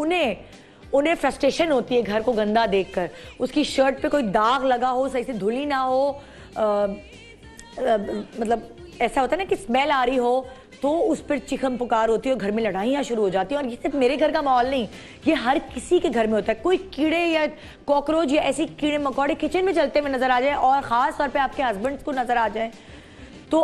उन्हें उन्हें फ्रस्ट्रेशन होती है घर को गंदा देखकर, उसकी शर्ट पे कोई दाग लगा हो, सही से धुली ना हो, मतलब ऐसा होता है ना कि स्मेल आ रही हो तो उस पर चिखम पुकार होती है और घर में लड़ाइयाँ शुरू हो जाती हैं। और ये सिर्फ मेरे घर का माहौल नहीं, ये हर किसी के घर में होता है। कोई कीड़े या कॉकरोच या ऐसी कीड़े मकोड़े किचन में चलते हुए नजर आ जाए और ख़ास तौर पे आपके हस्बैंड्स को नजर आ जाए तो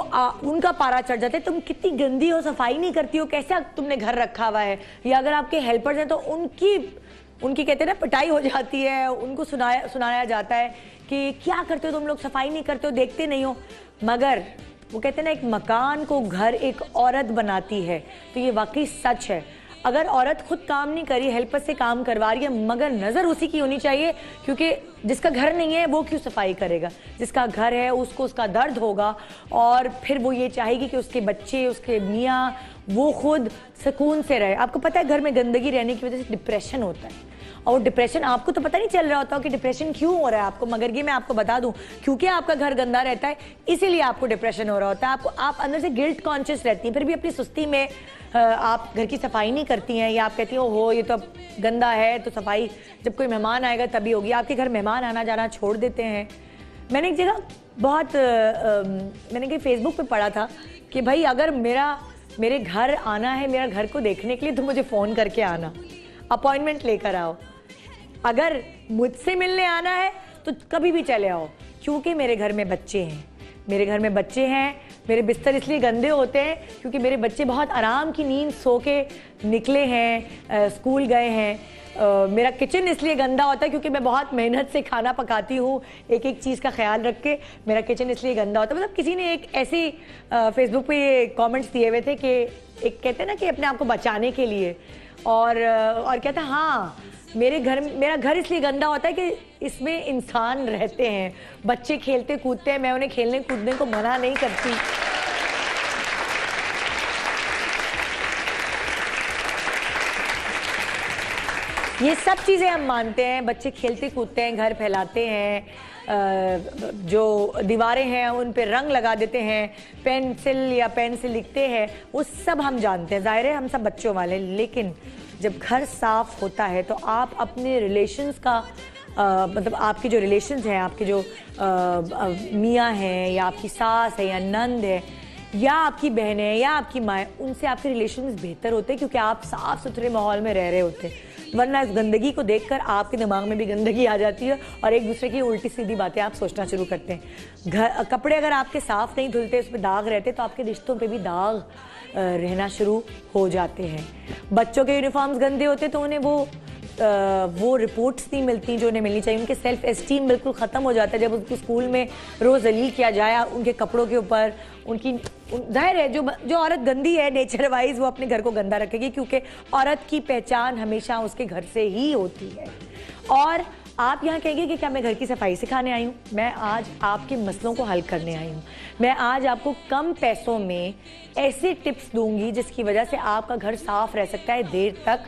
उनका पारा चढ़ जाता है, तुम कितनी गंदी हो, सफाई नहीं करती हो, कैसा तुमने घर रखा हुआ है। या अगर आपके हेल्पर्स हैं तो उनकी कहते हैं ना पिटाई हो जाती है, उनको सुनाया जाता है कि क्या करते हो तुम लोग, सफाई नहीं करते हो, देखते नहीं हो। मगर वो कहते हैं ना एक मकान को घर एक औरत बनाती है, तो ये वाकई सच है। अगर औरत खुद काम नहीं करी, हेल्पर से काम करवा रही है, मगर नज़र उसी की होनी चाहिए, क्योंकि जिसका घर नहीं है वो क्यों सफाई करेगा, जिसका घर है उसको उसका दर्द होगा और फिर वो ये चाहेगी कि उसके बच्चे, उसके मियाँ, वो खुद सुकून से रहे। आपको पता है घर में गंदगी रहने की वजह से डिप्रेशन होता है, और डिप्रेशन आपको तो पता नहीं चल रहा होता कि डिप्रेशन क्यों हो रहा है आपको, मगर ये मैं आपको बता दूं, क्योंकि आपका घर गंदा रहता है इसीलिए आपको डिप्रेशन हो रहा होता है। आप अंदर से गिल्ट कॉन्शियस रहती हैं, फिर भी अपनी सुस्ती में आप घर की सफाई नहीं करती हैं, या आप कहती हो ये तो अब गंदा है तो सफाई जब कोई मेहमान आएगा तभी होगी। आपके घर मेहमान आना जाना छोड़ देते हैं। मैंने एक जगह मैंने कहीं फेसबुक पे पढ़ा था कि भाई अगर मेरे घर आना है, मेरा घर को देखने के लिए, तो मुझे फ़ोन करके आना, अपॉइंटमेंट लेकर आओ। अगर मुझसे मिलने आना है तो कभी भी चले आओ, क्योंकि मेरे घर में बच्चे हैं। मेरे बिस्तर इसलिए गंदे होते हैं क्योंकि मेरे बच्चे बहुत आराम की नींद सो के निकले हैं, स्कूल गए हैं। मेरा किचन इसलिए गंदा होता है क्योंकि मैं बहुत मेहनत से खाना पकाती हूँ, एक एक चीज़ का ख्याल रख के। मेरा किचन इसलिए गंदा होता है। मतलब किसी ने एक ऐसी फेसबुक पे ये कमेंट्स दिए हुए थे कि एक कहते हैं ना कि अपने आप को बचाने के लिए, और कहता हाँ मेरा घर इसलिए गंदा होता है कि इसमें इंसान रहते हैं, बच्चे खेलते कूदते हैं, मैं उन्हें खेलने कूदने को मना नहीं करती। ये सब चीज़ें हम मानते हैं, बच्चे खेलते कूदते हैं, घर फैलाते हैं, जो दीवारें हैं उन पे रंग लगा देते हैं, पेन से लिखते हैं, वो सब हम जानते हैं। जाहिर है हम सब बच्चों वाले, लेकिन जब घर साफ होता है तो आप अपने रिलेशंस का मतलब आपके जो रिलेशंस हैं, आपके जो मियाँ हैं या आपकी सास है या नंद है या आपकी बहन है या आपकी माँ है, उनसे आपके रिलेशंस बेहतर होते हैं क्योंकि आप साफ सुथरे माहौल में रह रहे होते हैं। वरना इस गंदगी को देखकर आपके दिमाग में भी गंदगी आ जाती है और एक दूसरे की उल्टी सीधी बातें आप सोचना शुरू करते हैं। कपड़े अगर आपके साफ नहीं धुलते, उस पर दाग रहते, तो आपके रिश्तों पे भी दाग रहना शुरू हो जाते हैं। बच्चों के यूनिफॉर्म्स गंदे होते तो उन्हें वो रिपोर्ट्स नहीं मिलती जो उन्हें मिलनी चाहिए। उनके सेल्फ एस्टीम बिल्कुल ख़त्म हो जाता है जब उनको स्कूल में रोज़ जलील किया जाए उनके कपड़ों के ऊपर। जाहिर है जो औरत गंदी है नेचर वाइज वो अपने घर को गंदा रखेगी, क्योंकि औरत की पहचान हमेशा उसके घर से ही होती है। और आप यहाँ कहेंगे कि क्या मैं घर की सफाई सिखाने आई हूँ? मैं आज आपके मसलों को हल करने आई हूँ। मैं आज आपको कम पैसों में ऐसे टिप्स दूंगी जिसकी वजह से आपका घर साफ रह सकता है देर तक।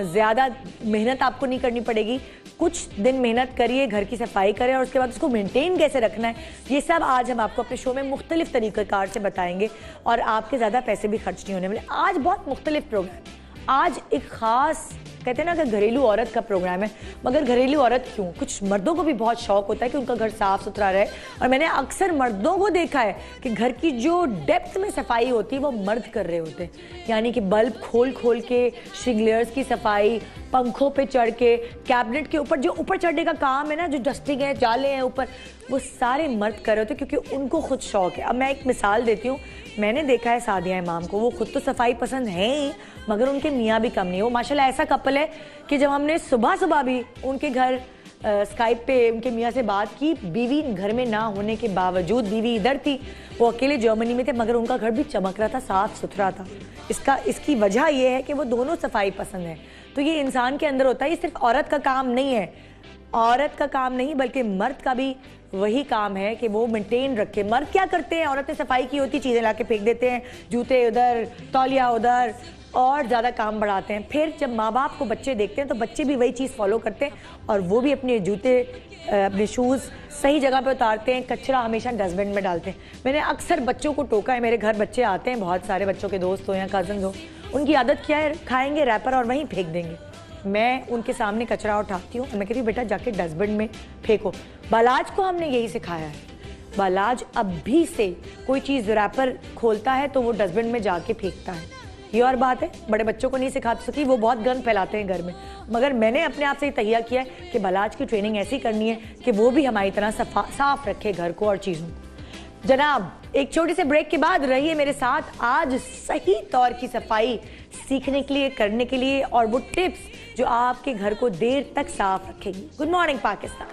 ज़्यादा मेहनत आपको नहीं करनी पड़ेगी, कुछ दिन मेहनत करिए, घर की सफाई करें और उसके बाद उसको मेंटेन कैसे रखना है, ये सब आज हम आपको अपने शो में मुख्तलिफ तरीक़ेकार से बताएंगे और आपके ज़्यादा पैसे भी खर्च नहीं होने वाले। आज बहुत मुख्तलिफ प्रोग्राम, आज एक ख़ास कहते हैं ना कि घरेलू औरत का प्रोग्राम है। मगर घरेलू औरत क्यों, कुछ मर्दों को भी बहुत शौक होता है कि उनका घर साफ सुथरा रहे। और मैंने अक्सर मर्दों को देखा है कि घर की जो डेप्थ में सफाई होती है वो मर्द कर रहे होते हैं, यानी कि बल्ब खोल के, शिगलेयर्स की सफाई, पंखों पे चढ़ के, कैबिनेट के ऊपर जो ऊपर चढ़ने का काम है ना, जो डस्टिंग है, जाले हैं ऊपर, वो सारे मर्द कर रहे होते हैं क्योंकि उनको खुद शौक है। अब मैं एक मिसाल देती हूँ, मैंने देखा है सादिया इमाम को, वो खुद तो सफाई पसंद है ही मगर उनके मियाँ भी कम नहीं। वो माशाल्लाह ऐसा कपल है कि जब हमने सुबह भी उनके घर स्काइप पे उनके मियाँ से बात की, बीवी घर में ना होने के बावजूद, बीवी इधर थी, वो अकेले जर्मनी में थे, मगर उनका घर भी चमक रहा था, साफ सुथरा था। इसकी वजह यह है कि वो दोनों सफाई पसंद है। तो ये इंसान के अंदर होता है, ये सिर्फ औरत का काम नहीं है, औरत का काम नहीं बल्कि मर्द का भी वही काम है कि वो मेंटेन रखे। मर्द क्या करते हैं, औरत ने सफाई की होती, चीज़ें ला के फेंक देते हैं, जूते उधर, तौलिया उधर, और ज़्यादा काम बढ़ाते हैं। फिर जब माँ बाप को बच्चे देखते हैं तो बच्चे भी वही चीज़ फॉलो करते हैं और वो भी अपने जूते, अपने शूज़ सही जगह पे उतारते हैं, कचरा हमेशा डस्टबिन में डालते हैं। मैंने अक्सर बच्चों को टोका है, मेरे घर बच्चे आते हैं, बहुत सारे बच्चों के दोस्त हो या कज़न्स हो, उनकी आदत क्या है, खाएंगे रैपर और वहीं फेंक देंगे। मैं उनके सामने कचरा उठाती हूँ, मैं कहती हूँ बेटा जाके डस्टबिन में फेंको। बालाज को हमने यही सिखाया है। बालाज अब भी से कोई चीज़ रैपर खोलता है तो वो डस्टबिन में जाके फेंकता है। ये और बात है, बड़े बच्चों को नहीं सिखा सकी, वो बहुत गंद फैलाते हैं घर में, मगर मैंने अपने आप से ये तैयार किया है कि बालाज की ट्रेनिंग ऐसी करनी है कि वो भी हमारी तरह साफ रखे घर को और चीज़ों को। जनाब, एक छोटे से ब्रेक के बाद रहिए मेरे साथ आज सही तौर की सफाई सीखने के लिए, करने के लिए, और वो टिप्स जो आपके घर को देर तक साफ रखेगी। Good morning Pakistan.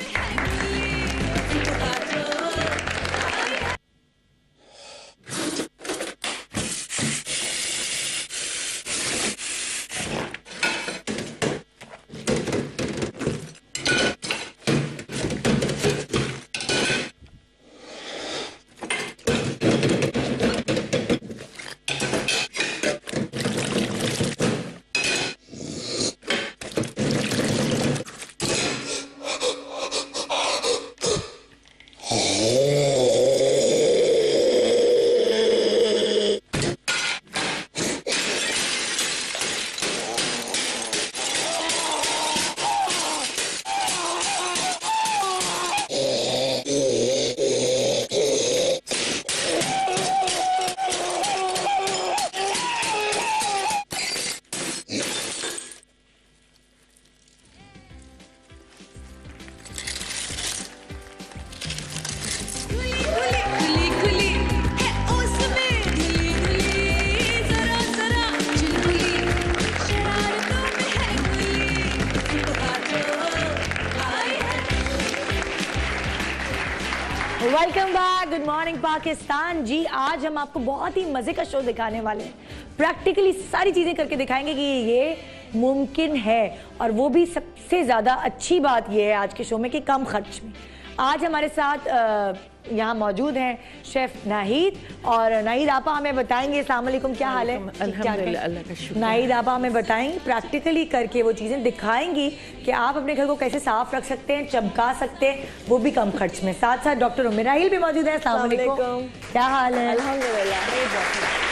Welcome back, good morning Pakistan. जी, आज हम आपको बहुत ही मजे का शो दिखाने वाले हैं। प्रैक्टिकली सारी चीजें करके दिखाएंगे कि ये मुमकिन है, और वो भी सबसे ज्यादा अच्छी बात ये है आज के शो में कि कम खर्च में। आज हमारे साथ यहाँ मौजूद हैं शेफ नाहिद, और नाहिद आपा हमें बताएंगे, अस्सलाम वालेकुम, क्या हाल है? अल्हम्दुलिल्लाह, अल्लाह का शुक्र। नाहिद आपा हमें बताएंगे, प्रैक्टिकली करके वो चीज़ें दिखाएंगी कि आप अपने घर को कैसे साफ रख सकते हैं, चमका सकते हैं, वो भी कम खर्च में। साथ साथ डॉक्टर उम्मे राहिल भी मौजूद है। अस्सलाम वालेकुम, क्या हाल है? अल्हम्दुलिल्लाह।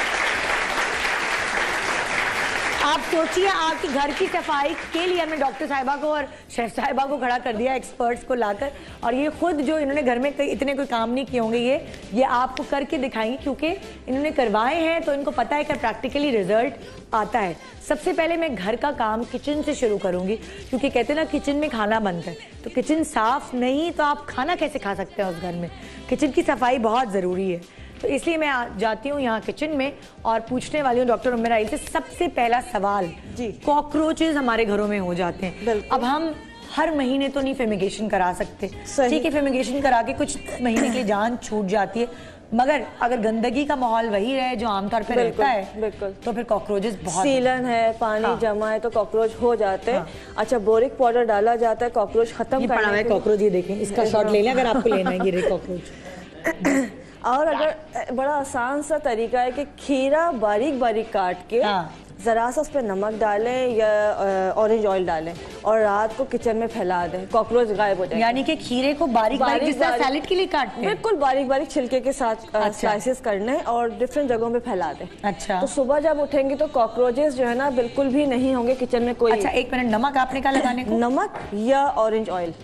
आप सोचिए, आपके घर की सफाई के लिए हमने डॉक्टर साहिबा को और शेफ साहिबा को खड़ा कर दिया, एक्सपर्ट्स को लाकर, और ये खुद जो इन्होंने घर में इतने कोई काम नहीं किए होंगे, ये आपको करके दिखाएंगे, क्योंकि इन्होंने करवाए हैं तो इनको पता है कि प्रैक्टिकली रिजल्ट आता है। सबसे पहले मैं घर का काम किचन से शुरू करूंगी, क्योंकि कहते हैं ना किचन में खाना बनता है, तो किचन साफ नहीं तो आप खाना कैसे खा सकते हैं उस घर में। किचन की सफाई बहुत ज़रूरी है, तो इसलिए मैं जाती हूँ यहाँ किचन में और पूछने वाली हूँ डॉक्टर उम्मे राहिल से सबसे पहला सवाल। जी, कॉकरोचेस हमारे घरों में हो जाते हैं। अब हम हर महीने तो नहीं फेमिगेशन करा सकते, ठीक है, फेमिगेशन करा के कुछ महीने के लिए जान छूट जाती है, मगर अगर गंदगी का माहौल वही रहे जो आमतौर पर रहता है, बिल्कुल, तो फिर कॉकरोचेस बहुत, सीलन है, पानी जमा है तो कॉकरोच हो जाते हैं। अच्छा, बोरिक पाउडर डाला जाता है कॉकरोच खत्म करने के लिए। कॉकरोच, ये देखें, इसका शॉट ले लें अगर आपको लेना है, ये कॉकरोच। और अगर बड़ा आसान सा तरीका है कि खीरा बारीक बारीक काट के जरा सा उस पर नमक डालें या ऑरेंज ऑयल डालें और रात को किचन में फैला दें, कॉकरोच गायब हो जाए। यानी कि खीरे को बारीक बारीक जिस तरह सैलेड के लिए काटते हैं, बिल्कुल बारीक बारीक छिलके के साथ स्लाइसेस करने और डिफरेंट जगहों पे फैला दें। अच्छा, तो सुबह जब उठेंगे तो कॉकरोचेस जो है ना बिल्कुल भी नहीं होंगे किचन में कोई। अच्छा, एक मिनट, नमक आपने कहा लगाने को? नमक या ऑरेंज ऑयल,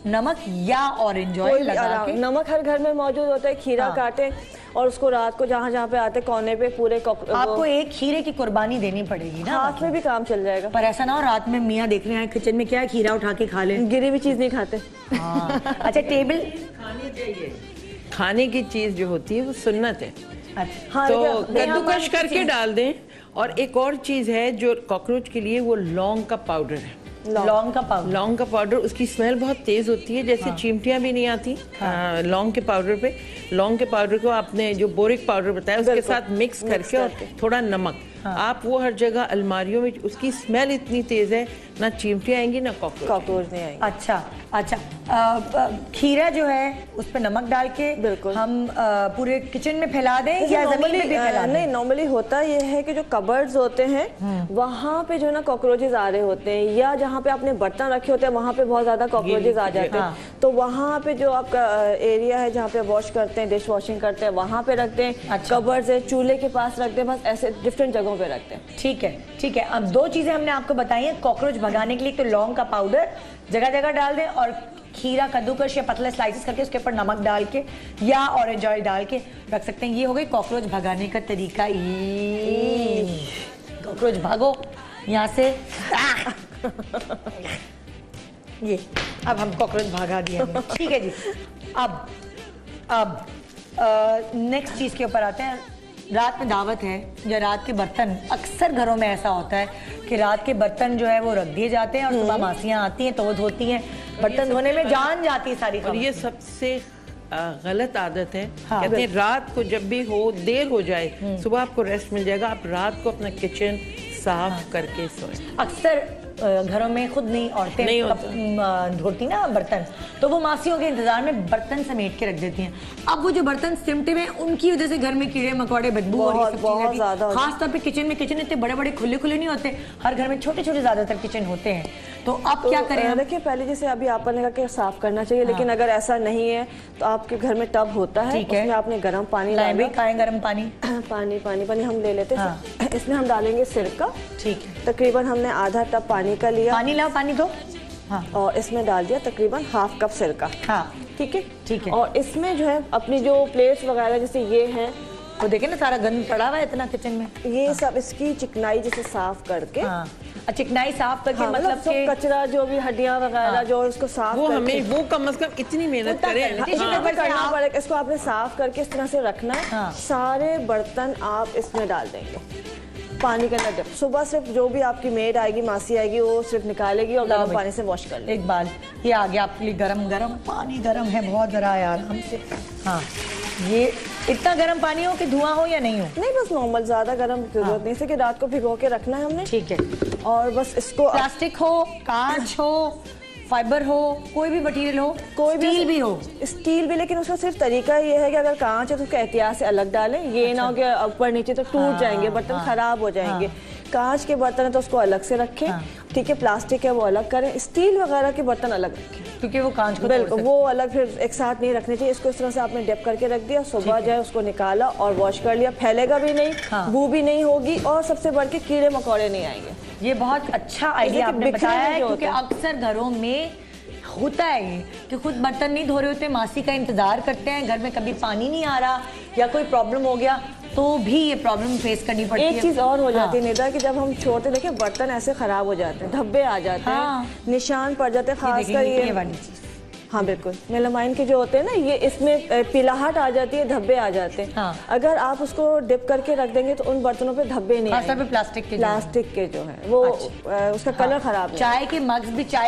नमक या ऑरेंज ऑयल लगा के। नमक हर घर में मौजूद होता है। खीरा काटें और उसको रात को जहाँ जहाँ पे आते कोने पे पूरे आपको एक खीरे की कुर्बानी देनी पड़ेगी ना, हाथ में भी काम चल जाएगा। पर ऐसा ना हो रात में मियाँ देख रहे हैं किचन में क्या है, खीरा उठा के खा लें। गिरी हुई चीज नहीं खाते। अच्छा, टेबल खानी चाहिए, खाने की चीज जो होती है वो सुन्नत है। अच्छा, तो कद्दूकश करके डाल दें। और एक और चीज है जो कॉकरोच के लिए, वो लौंग का पाउडर है। लौंग का पाउडर, लौंग का पाउडर, उसकी स्मेल बहुत तेज होती है, जैसे चींटियां भी नहीं आती लौंग के पाउडर पे। लौंग के पाउडर को आपने जो बोरिक पाउडर बताया उसके साथ मिक्स करके और थोड़ा नमक, आप वो हर जगह अलमारियों में, उसकी स्मेल इतनी तेज है, ना चींटियां आएंगी ना कॉकरोच नहीं आएंगे। अच्छा अच्छा, खीरा जो है उस पर नमक डाल के बिल्कुल हम पूरे किचन में फैला दें या जमीन में भी फैला दें? नहीं, नॉर्मली होता ये है कि जो कबर्ड्स होते हैं वहाँ पे जो है ना कॉकरोचेस आ रहे होते हैं, या जहाँ पे आपने बर्तन रखे होते हैं वहाँ पे बहुत ज्यादा कॉकरोचेस आ जाते हैं। तो वहाँ पे जो आपका एरिया है जहाँ पे वॉश करते हैं, डिश वॉशिंग करते हैं, वहाँ पे रखते हैं। कबर्ड्स है, चूल्हे के पास रखते हैं, बस ऐसे डिफरेंट जगहों जगहों पे रखते हैं। ठीक है, ठीक है। अब 2 चीजें हमने आपको बताई हैं कॉकरोच भगाने के लिए। तो लौंग का पाउडर जगह जगह डाल दें और खीरा कद्दूकस या पतले स्लाइसेस करके उसके ऊपर नमक डाल के या ऑरेंज ऑयल डाल के रख सकते हैं। ये हो गई कॉकरोच भगाने का तरीका। कॉकरोच भागो यहाँ से। ये अब हम कॉकरोच भगा दिए हमने। ठीक है जी। अब नेक्स्ट चीज के ऊपर आते हैं। रात में दावत है या रात के बर्तन, अक्सर घरों में ऐसा होता है कि रात के बर्तन जो है वो रख दिए जाते हैं और सुबह मासियां आती हैं तो वो धोती हैं। बर्तन धोने में जान जाती है सारी। और ये सबसे गलत आदत है। हाँ, कहते हैं रात को जब भी हो देर हो जाए सुबह आपको रेस्ट मिल जाएगा, आप रात को अपना किचन साफ करके सोएं। अक्सर घरों में खुद नहीं औरतें धोती ना बर्तन, तो वो मासियों के इंतजार में बर्तन समेट के रख देती हैं। अब वो जो बर्तन सिमटे में उनकी वजह से घर में कीड़े मकोड़े बदबू और ये सब चीजें ज्यादा, खास तौर पे किचन इतने बड़े बड़े खुले खुले नहीं होते, हर घर में छोटे छोटे ज्यादातर किचन होते हैं। तो अब क्या करें? देखिए पहले जैसे अभी आपने कहा कि साफ करना चाहिए, लेकिन अगर ऐसा नहीं है तो आपके घर में टब होता है, उसमें आपने गर्म पानी डाला। गर्म पानी पानी हम ले लेते हैं। इसमें हम डालेंगे सिरका। ठीक है, तकरीबन हमने आधा टब पानी का लिया। पानी लाओ, पानी दो। हाँ। और इसमें डाल दिया तकरीबन ½ कप सिरका। हाँ, ठीक है, ठीक है। और इसमें जो है अपनी जो प्लेट्स वगैरह जैसे ये हैं, वो देखे ना सारा गंद पड़ा हुआ है इतना किचन में, ये सब इसकी चिकनाई जैसे साफ करके। हाँ, चिकनाई साफ करके मतलब सब कचरा जो भी हड्डियां वगैरह जो उसको साफ वो करके, हमें वो कम से कम इतनी मेहनत करें। करना पड़ेगा। इसको आपने साफ करके इस तरह से रखना है। सारे बर्तन आप इसमें डाल देंगे पानी के अंदर। सुबह सिर्फ जो भी आपकी मेड आएगी, मासी आएगी, वो सिर्फ निकालेगी और गर्म पानी से वॉश कर लेगी। एक बार ये आ गया आपके लिए गरम पानी। गरम है बहुत, जरा यार हमसे। हाँ, ये इतना गर्म पानी हो कि धुआं हो या नहीं हो? नहीं, बस नॉर्मल, ज्यादा गर्म जरूरत नहीं। कि रात को भिगो के रखना है हमने। ठीक है। और बस इसको प्लास्टिक हो, कांच हो, फाइबर हो, कोई भी मटेरियल हो, कोई स्टील भी हो, स्टील भी, लेकिन उसका सिर्फ तरीका ये है कि अगर कांच है तो उसका एहतियात से अलग डालें। ये ना हो कि ऊपर नीचे तो टूट जाएंगे बर्तन, खराब हो जाएंगे। कांच के बर्तन है तो उसको अलग से रखें। ठीक है, प्लास्टिक है वो अलग करें। स्टील वगैरह के बर्तन अलग रखें क्योंकि वो कांच को बिल्कुल वो अलग फिर एक साथ नहीं रखने चाहिए। इसको इस तरह से आपने डिप करके रख दिया, सुबह जो है उसको निकाला और वॉश कर लिया। फैलेगा भी नहीं, बू भी नहीं होगी और सबसे बढ़ के कीड़े मकोड़े नहीं आएंगे। ये बहुत अच्छा आइडिया आपने बताया है, क्योंकि अक्सर घरों में होता है ये कि खुद बर्तन नहीं धो रहे होते, मासी का इंतजार करते हैं, घर में कभी पानी नहीं आ रहा या कोई प्रॉब्लम हो गया तो भी ये प्रॉब्लम फेस करनी पड़ती है। एक चीज और हो जाती है निदा कि जब हम छोड़ते देखिए बर्तन ऐसे खराब हो जाते हैं, धब्बे आ जाते हैं, निशान पड़ जाते हैं, खासकर ये वाली चीज। हाँ बिल्कुल, मेलामाइन के जो होते हैं ना, ये इसमें पिलाहट आ जाती है, धब्बे आ जाते हैं। हाँ। अगर आप उसको डिप करके रख देंगे तो उन बर्तनों पे धब्बे नहीं आएंगे। प्लास्टिक के जो है वो उसका कलर खराब नहीं। चाय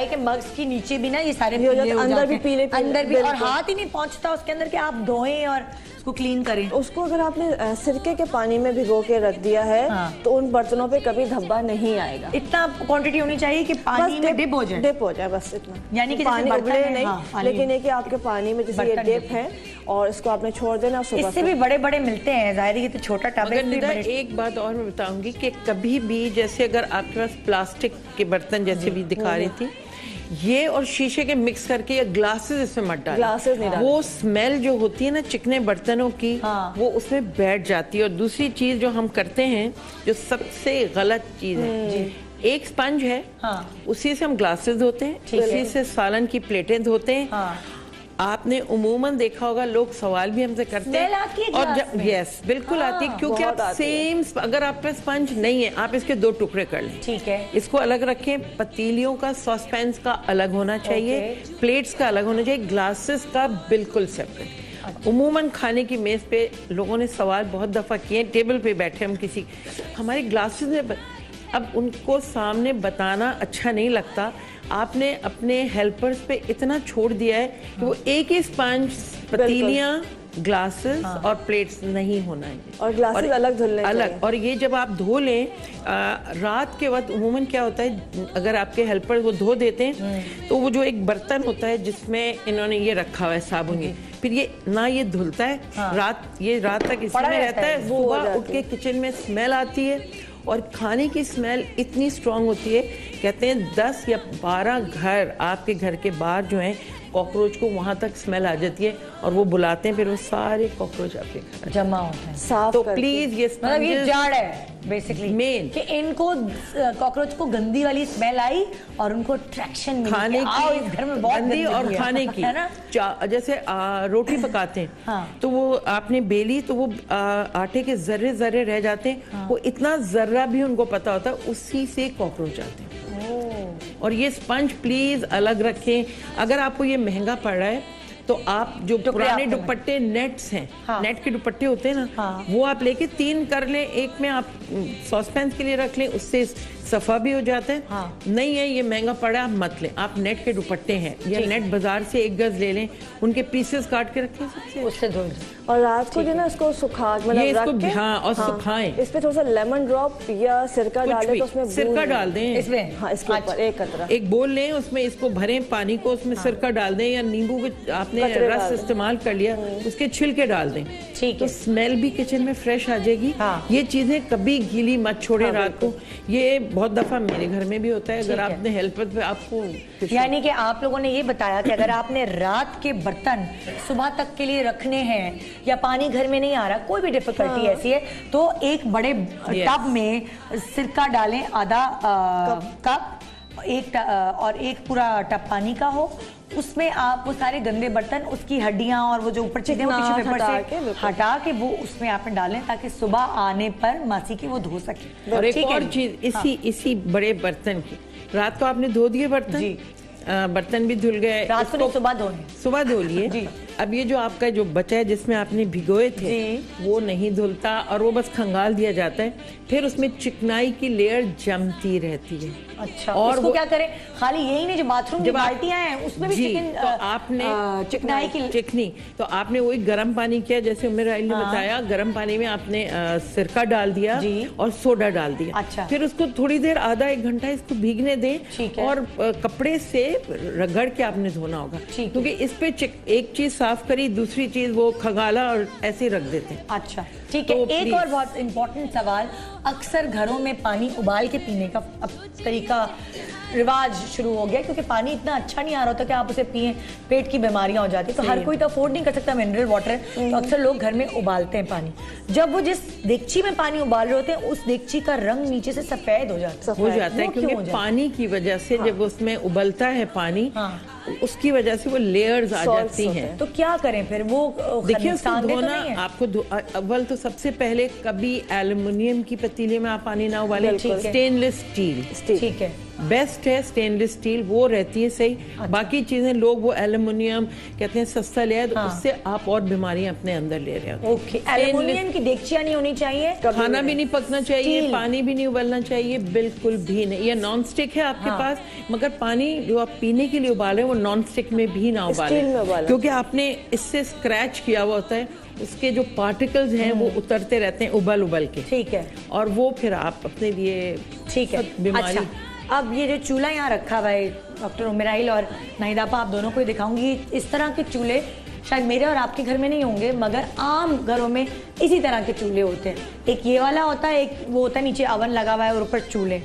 के मग्स के नीचे भी ना ये सारे अंदर भी पीले अंदर भी, और हाथ ही नहीं पहुंचता उसके अंदर कि आप धोएं और उसको क्लीन करें। उसको अगर आपने सिरके के पानी में भिगो के रख दिया है तो उन बर्तनों पे कभी धब्बा नहीं आएगा। इतना क्वांटिटी होनी चाहिए कि पानी में डिप हो जाए, बस इतना। यानी कि पानी उबले नहीं, लेकिन ये कि आपके पानी में जैसे ये डिप है और इसको आपने छोड़ देना। सुबह इससे भी बड़े बड़े मिलते हैं, जाहिर है ये तो छोटा टब है। एक बात और मैं बताऊंगी कि कभी भी जैसे अगर आपके पास प्लास्टिक के बर्तन जैसे भी दिखा रही थी, ये और शीशे के मिक्स करके या ग्लासेस इसमें मत डालें। ग्लासेस नहीं डालें। वो स्मेल जो होती है ना चिकने बर्तनों की, वो उसमें बैठ जाती है। और दूसरी चीज जो हम करते हैं, जो सबसे गलत चीज है, एक स्पंज है, उसी से हम ग्लासेस धोते हैं, उसी से सालन की प्लेटें धोते हैं। आपने उमूमन देखा होगा लोग सवाल भी हमसे करते हैं और यस बिल्कुल आती है, क्योंकि आप सेम, अगर आप पे स्पंज नहीं है आप इसके 2 टुकड़े कर लें। ठीक है, इसको अलग रखें। पतीलियों का, सॉसपैन्स का अलग होना चाहिए, प्लेट्स का अलग होना चाहिए, ग्लासेस का बिल्कुल सेपरेट। उमूमन खाने की मेज पे लोगों ने सवाल बहुत दफा किए, टेबल पे बैठे हम किसी, हमारे ग्लासेस में, अब उनको सामने बताना अच्छा नहीं लगता। आपने अपने हेल्पर्स पे इतना छोड़ दिया है कि वो एक ही स्पंज, पतीलियां, ग्लासेस और प्लेट्स नहीं होना है। और ग्लासेस अलग धुलने अलग। और ये जब आप धो लें रात के वक्त, उमूमन क्या होता है अगर आपके हेल्पर वो धो देते हैं तो वो जो एक बर्तन होता है जिसमें इन्होंने ये रखा हुआ है साबुन, फिर ये ना ये धुलता है, रात तक इसमें रहता है। सुबह उठ के किचन में स्मेल आती है और खाने की स्मेल इतनी स्ट्रांग होती है, कहते हैं 10 या 12 घर आपके घर के बाहर जो हैं कॉकरोच को वहां तक स्मेल आ जाती है और वो बुलाते हैं, फिर वो सारे कॉकरोच आपके घर जमा होते हैं। तो प्लीज ये मतलब ये जाड़ है, बेसिकली मेन कि इनको कॉकरोच को गंदी वाली स्मेल आई और उनको ट्रैक्शन मिली खाने की इस घर में बहुत गंदी और खाने की है ना? जैसे रोटी पकाते हैं हाँ। तो वो आपने बेली तो वो आटे के जर्रे जर्रे रह जाते हैं। हाँ। वो इतना जर्रा भी उनको पता होता है, उसी से कॉकरोच आते हैं। और ये स्पंज प्लीज अलग रखें। अगर आपको ये महंगा पड़ रहा है तो आप जो पुराने दुपट्टे नेट्स हैं, हाँ। नेट के दुपट्टे होते हैं ना, हाँ। वो आप लेके 3 कर लें, एक में आप सॉसपैन के लिए रख लें, उससे सफा भी हो जाता है। हाँ। नहीं है ये महंगा पड़ा, आप मत लें, आप नेट के दुपट्टे हैं या नेट बाजार से 1 गज ले लें, उनके पीसेस काट के रखें, सबसे उससे धो और रात को जो ना इसको सुखा मतलब रख के हाँ और सुखाएं। इस पे थोड़ा सा लेमन ड्रॉप या सिरका डालें तो उसमें सिरका डाल दें इसमें, हाँ इसके ऊपर एक कतरा, एक बोल लें, उसमें इसको भरें पानी को, उसमें सिरका डाल दें या नींबू के आपने रस इस्तेमाल कर लिया उसके छिलके डाल दें, ठीक है, तो स्मेल भी किचन में फ्रेश आ जाएगी। ये चीजें कभी गीली मत छोड़े रात को, ये बहुत दफा मेरे घर में भी होता है। अगर आपने हेल्पर पे आपको, यानी कि आप लोगों ने ये बताया कि अगर आपने रात के बर्तन सुबह तक के लिए रखने हैं या पानी घर में नहीं आ रहा, कोई भी डिफिकल्टी ऐसी है, तो एक बड़े टब में सिरका डालें, आधा कप, और एक पूरा टब पानी का हो, उसमें आप वो सारे गंदे बर्तन, उसकी हड्डियां और वो जो ऊपर चीजें टिश्यू पेपर से हटा के वो उसमें आपने डालें ताकि सुबह आने पर मासी की वो धो सके। और एक और चीज इसी बड़े बर्तन की, रात को आपने धो दिए बर्तन, बर्तन भी धुल गए, रात को सुबह धोने, सुबह धो लिए। अब ये जो आपका जो बचा है जिसमें आपने भिगोए थे वो नहीं धुलता और वो बस खंगाल दिया जाता है, फिर उसमें चिकनाई की लेयर जमती रहती है। अच्छा, और वो क्या करें? खाली यही नहीं, जो बाथरूम की बाल्टियां हैं उसमें भी तो आपने चिकनाई की चिकनी, तो आपने वही गर्म पानी किया जैसे उमेराइल ने बताया, गर्म पानी में आपने सिरका डाल दिया और सोडा डाल दिया। अच्छा। फिर उसको थोड़ी देर आधा 1 घंटा इसको भीगने दें और कपड़े से रगड़ के आपने धोना होगा, क्योंकि इस पे एक चीज साफ करी, दूसरी चीज वो खगाला और ऐसे रख देते हैं। अच्छा ठीक है। तो एक और बहुत इंपॉर्टेंट सवाल, अक्सर घरों में पानी उबाल के पीने का अब तरीका रिवाज शुरू हो गया, क्योंकि पानी इतना अच्छा नहीं आ रहा होता कि आप उसे पिए, पेट की बीमारियां हो जाती है, तो हर कोई तो अफोर्ड नहीं कर सकता मिनरल वाटर, तो अक्सर लोग घर में उबालते हैं पानी। जब वो जिस देगची में पानी उबाल रहे होते हैं उस देगची का रंग नीचे से सफेद हो जाता है, क्योंकि पानी की वजह से जब उसमें उबलता है पानी, उसकी वजह से वो लेयर्स आ जाती हैं। तो क्या करें फिर? वो देखिए उसको धोना आपको अव्वल तो सबसे पहले कभी एल्युमिनियम की पतीले में आप पानी ना उबालें, स्टेनलेस स्टील, ठीक है, बेस्ट है स्टेनलेस स्टील, वो रहती है सही। अच्छा। बाकी चीजें लोग वो एल्युमिनियम कहते हैं सस्ता ले, तो उससे आप और बीमारियां अपने अंदर ले रहे हो। ओके, एल्युमिनियम की देगचियां नहीं होनी चाहिए, खाना भी नहीं पकना चाहिए, पानी भी नहीं उबलना चाहिए, बिल्कुल भी नहीं। ये नॉन स्टिक है आपके पास, मगर पानी जो आप पीने के लिए उबाले वो नॉन स्टिक में भी ना उबाले, क्योंकि आपने इससे स्क्रैच किया हुआ होता है, उसके जो पार्टिकल्स हैं वो उतरते रहते हैं उबल के, ठीक है, और वो फिर आप अपने लिए ठीक है बीमारी। अच्छा, अब ये जो चूल्हा यहाँ रखा हुआ है डॉक्टर उमेराइल और नाहिदापा, आप दोनों को ही दिखाऊंगी, इस तरह के चूल्हे शायद मेरे और आपके घर में नहीं होंगे, मगर आम घरों में इसी तरह के चूल्हे होते हैं। एक ये वाला होता है, एक वो होता है नीचे अवन लगा हुआ है और ऊपर चूल्हे।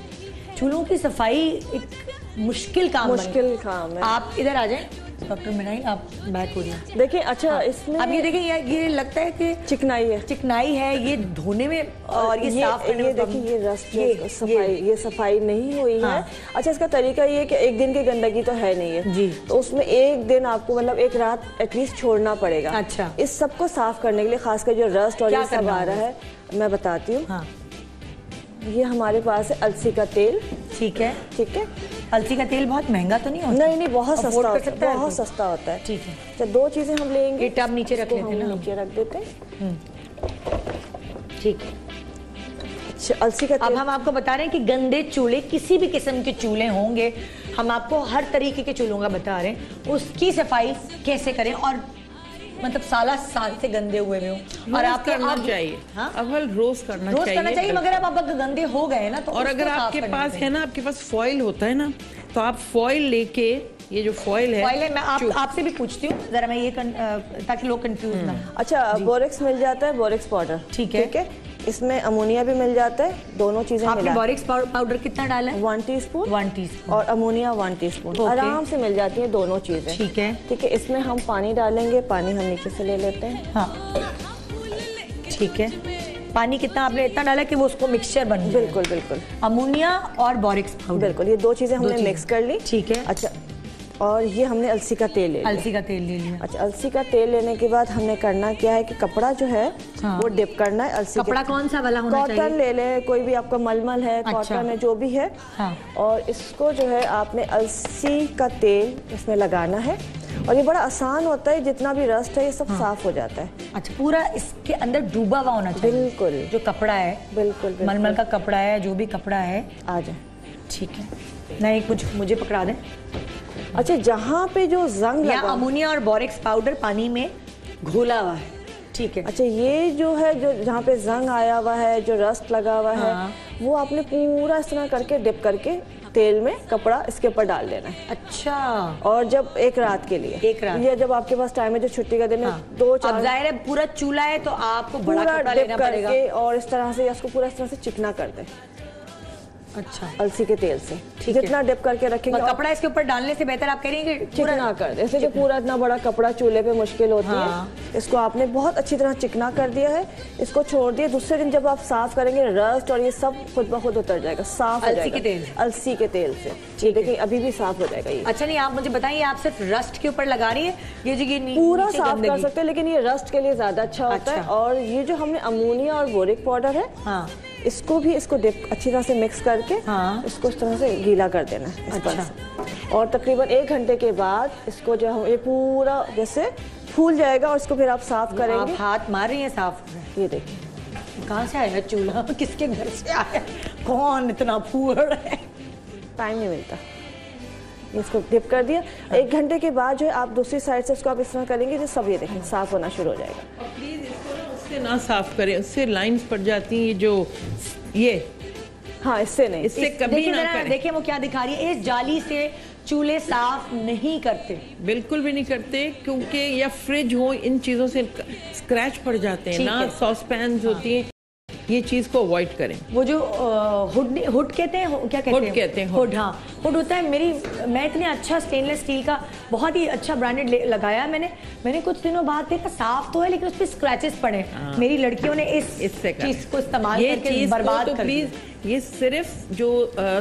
चूल्हों की सफाई एक मुश्किल काम है। आप इधर आ जाएं डॉक्टर मिनाई, आप बैक हो जाए। देखिए अच्छा, इसमें अब ये देखिए, ये लगता है कि चिकनाई है, ये धोने में और ये साफ करने में, देखिए ये रस्ट सफाई, ये सफाई नहीं हुई है। अच्छा, इसका तरीका ये है कि एक दिन की गंदगी तो है नहीं है जी, तो उसमें एक दिन आपको मतलब एक रात एटलीस्ट छोड़ना पड़ेगा। अच्छा, इस सबको साफ करने के लिए, खासकर जो रस्ट और ये सब आ रहा है, मैं बताती हूँ। ये हमारे पास है अलसी का तेल, ठीक है, अलसी का तेल बहुत महंगा तो नहीं होता? नहीं, बहुत सस्ता होता है, बहुत सस्ता होता है, ठीक है। तो 2 चीजें हम लेंगे, ये टब नीचे रख लेते हैं, नीचे रख देते हैं, ठीक है। अच्छा, अलसी का तेल। अब हम आपको बता रहे हैं कि गंदे चूल्हे, किसी भी किस्म के चूल्हे होंगे, हम आपको हर तरीके के चूल्हों का बता रहे हैं, उसकी सफाई कैसे करें, और मतलब साल से गंदे हुए हो, और आप करना चाहिए, अव्वल रोज करना चाहिए, मगर अब आप गंदे हो गए ना, तो और अगर आपके पास है ना, आपके पास फॉइल होता है ना, तो आप फॉइल लेके, ये जो फॉइल है मैं आपसे भी पूछती हूँ जरा, मैं ये ताकि लोग कंफ्यूज ना। अच्छा, बोरेक्स मिल जाता है, बोरेक्स पाउडर, ठीक है, इसमें अमोनिया भी मिल जाता है, दोनों चीजें। आपने बोरेक्स पाउडर कितना डाला है? 1 टीस्पून, और अमोनिया 1 टीस्पून, आराम से मिल जाती है दोनों चीजें, ठीक है। इसमें हम पानी डालेंगे, पानी हम नीचे से ले लेते हैं, हाँ ठीक है। पानी कितना आपने इतना डाला कि वो उसको मिक्सचर बन जाए? बिल्कुल बिल्कुल। अमोनिया और बोरिक्स पाउडर, बिल्कुल, ये 2 चीजें हमने मिक्स कर ली। ठीक है। अच्छा, और ये हमने अलसी का तेल ले लिया। अलसी का तेल ले लिया। अच्छा, अलसी का तेल लेने के बाद हमने करना क्या है कि कपड़ा जो है वो डिप करना है अलसी। कपड़ा कौन सा वाला होना चाहिए? कॉटन ले लें, कोई भी आपका मलमल है, कॉटन है, जो भी है। और इसको जो है आपने अलसी का तेल इसमें लगाना है और ये बड़ा आसान होता है, जितना भी रस्ट है ये सब साफ हो जाता है। अच्छा, पूरा इसके अंदर डूबा हुआ होना चाहिए? बिल्कुल। जो कपड़ा है, बिल्कुल मलमल का कपड़ा है, जो भी कपड़ा है आ जाए। ठीक है, नहीं कुछ मुझे पकड़ा दें। अच्छा, जहाँ पे जो जंग या लगा, अमोनिया और बोरिक्स पाउडर पानी में घोला हुआ है, ठीक है। अच्छा, ये जो है जो जहाँ पे जंग आया हुआ है, जो रस्ट लगा हुआ है, वो आपने पूरा इस तरह करके डिप करके तेल में कपड़ा इसके ऊपर डाल देना है। अच्छा। और जब एक रात के लिए, एक रात, ये जब आपके पास टाइम है, जो छुट्टी का दिन है, 2-4, अब जाहिर है पूरा चूल्हा है तो आपको बड़ा कपड़ा डिप लेना पड़ेगा और इस तरह से इसको पूरा इस तरह से चिकना कर दे। अच्छा, अलसी के तेल से जितना डिप करके रखेंगे, कपड़ा इसके ऊपर डालने से बेहतर आप कह रही हैं कि चिकना कर दे। इसलिए जो पूरा इतना बड़ा कपड़ा चूल्हे पे मुश्किल होती है, इसको आपने बहुत अच्छी तरह चिकना कर दिया है। इसको छोड़ दिए, दूसरे दिन जब आप साफ करेंगे रस्ट और ये सब खुद ब खुद उतर जाएगा, साफ हो जाएगा अलसी के तेल से। ये देखिए अभी भी साफ हो जाएगा ये। अच्छा, नहीं आप मुझे बताइए, आप सिर्फ रस्ट के ऊपर लगा रही है? ये जो पूरा साफ कर सकते हैं, लेकिन ये रस्ट के लिए ज्यादा अच्छा होता है। और ये जो हमने अमोनिया और बोरिक पाउडर है, इसको भी डिप अच्छी तरह से मिक्स करके इसको इस तरह से गीला कर देना है। अच्छा। और तकरीबन 1 घंटे के बाद इसको जो हम ये पूरा जैसे फूल जाएगा और इसको फिर आप साफ करेंगे। आप हाथ मार रही हैं साफ? ये देखिए, कहाँ से आया चूल्हा, किसके घर से आया, कौन इतना फूल है? टाइम नहीं मिलता। इसको डिप कर दिया, 1 घंटे के बाद जो है आप दूसरी साइड से इसको आप इस तरह करेंगे, जो सब ये देखें साफ होना शुरू हो जाएगा। और प्लीज इसको ना उससे ना साफ करें, उससे लाइंस पड़ जाती हैं जो ये। हाँ, इससे नहीं, इससे कभी ना करें। देखिए वो क्या दिखा रही है, इस जाली से चूल्हे साफ नहीं करते, बिल्कुल भी नहीं करते, क्योंकि या फ्रिज हो, इन चीजों से स्क्रैच पड़ जाते हैं ना, सॉस पैन होती हैं, ये चीज को अवॉइड करें। वो जो हुड कहते हैं, क्या कहते हैं? हुड। हाँ, हुड होता है। मैं इतने अच्छा स्टेनलेस स्टील का बहुत ही अच्छा ब्रांडेड लगाया है मैंने कुछ दिनों बाद देखा साफ तो है, लेकिन उस पर स्क्रैचेस पड़े। मेरी लड़कियों ने इस चीज को इस्तेमाल करके बर्बाद कर दिया। ये सिर्फ जो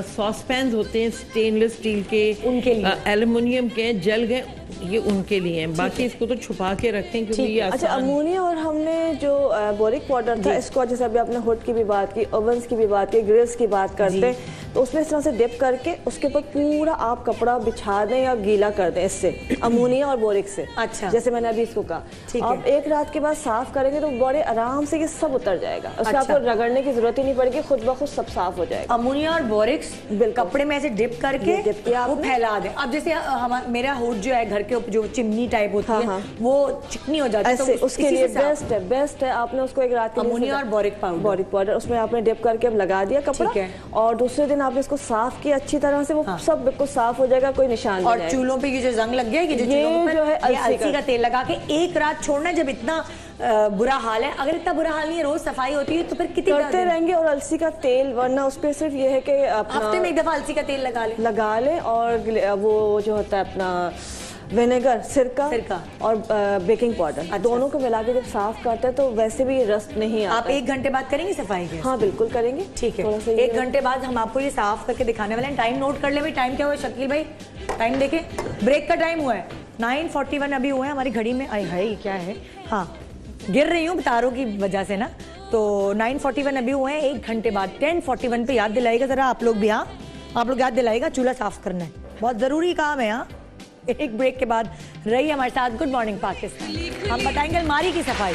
सॉस पैन होते हैं स्टेनलेस स्टील के, उनके लिए, एल्युमिनियम के जल गए, ये उनके लिए हैं। बाकी इसको तो छुपा के रखें क्योंकि ये आसान। अच्छा, अमोनिया और हमने जो बोरिक पाउडर था, इसको जैसे अभी आपने हुड की भी बात की, ओवंस की भी बात की, ग्रिल्स की बात करते हैं, तो उसमें इस तरह से डिप करके उसके ऊपर पूरा आप कपड़ा बिछा दें या गीला कर दें इससे, अमोनिया और बोरिक से। अच्छा, जैसे मैंने अभी इसको कहा। आप 1 रात के बाद साफ करेंगे तो बड़े आराम से ये सब उतर जाएगा। उसको आपको रगड़ने की जरूरत ही नहीं पड़ेगी, खुद ब खुद सब साफ हो जाएगा। अमोनिया और बोरिक्स कपड़े में ऐसे डिप करके वो फैला दे। अब जैसे मेरा हुड जो है घर के ऊपर, जो चिमनी टाइप होती है, वो चिकनी हो जाती है, तो उसके लिए बेस्ट है आपने उसको 1 रात के लिए अमोनिया और बोरिक पाउडर उसमें आपने डिप करके अब लगा दिया कपड़ा, और दूसरे दिन आपने इसको साफ किया अच्छी तरह से, वो सब बिल्कुल साफ हो जाएगा, कोई निशान नहीं। और चूल्हों पे ये जो जंग लग गया, ये जो है अलसी का तेल लगा के 1 रात छोड़ना। जब इतना बुरा हाल है, अगर इतना बुरा हाल नहीं है, रोज सफाई होती है, तो फिर कितनी करते रहेंगे। और अलसी का तेल, वरना उस पर सिर्फ ये है कि हफ्ते में 1 दफा अलसी का तेल लगा ले, और वो जो होता है अपना विनेगर, सिरका और बेकिंग पाउडर, दोनों को मिला के जब साफ करते हैं तो वैसे भी रस्ट नहीं आता। आप 1 घंटे बाद करेंगे सफाई के? हाँ, बिल्कुल करेंगे। ठीक है, 1 घंटे बाद हम आपको ये साफ करके दिखाने वाले हैं। टाइम नोट कर ले भाई, टाइम क्या हुआ शकील भाई? टाइम देखें, ब्रेक का टाइम हुआ है 9:41 अभी हुए हैं हमारी घड़ी में। आई हाय, क्या है? हाँ, गिर रही हूँ तारों की वजह से ना, तो 9:41 अभी हुए हैं। 1 घंटे बाद 10:41 पे याद दिलाएगा जरा आप लोग भी। हाँ, आप लोग याद दिलाएगा, चूल्हा साफ करना है, बहुत जरूरी काम है। हाँ, एक ब्रेक के बाद रही हमारे साथ गुड मॉर्निंग पाकिस्तान। हम बताएंगे अलमारी की सफाई।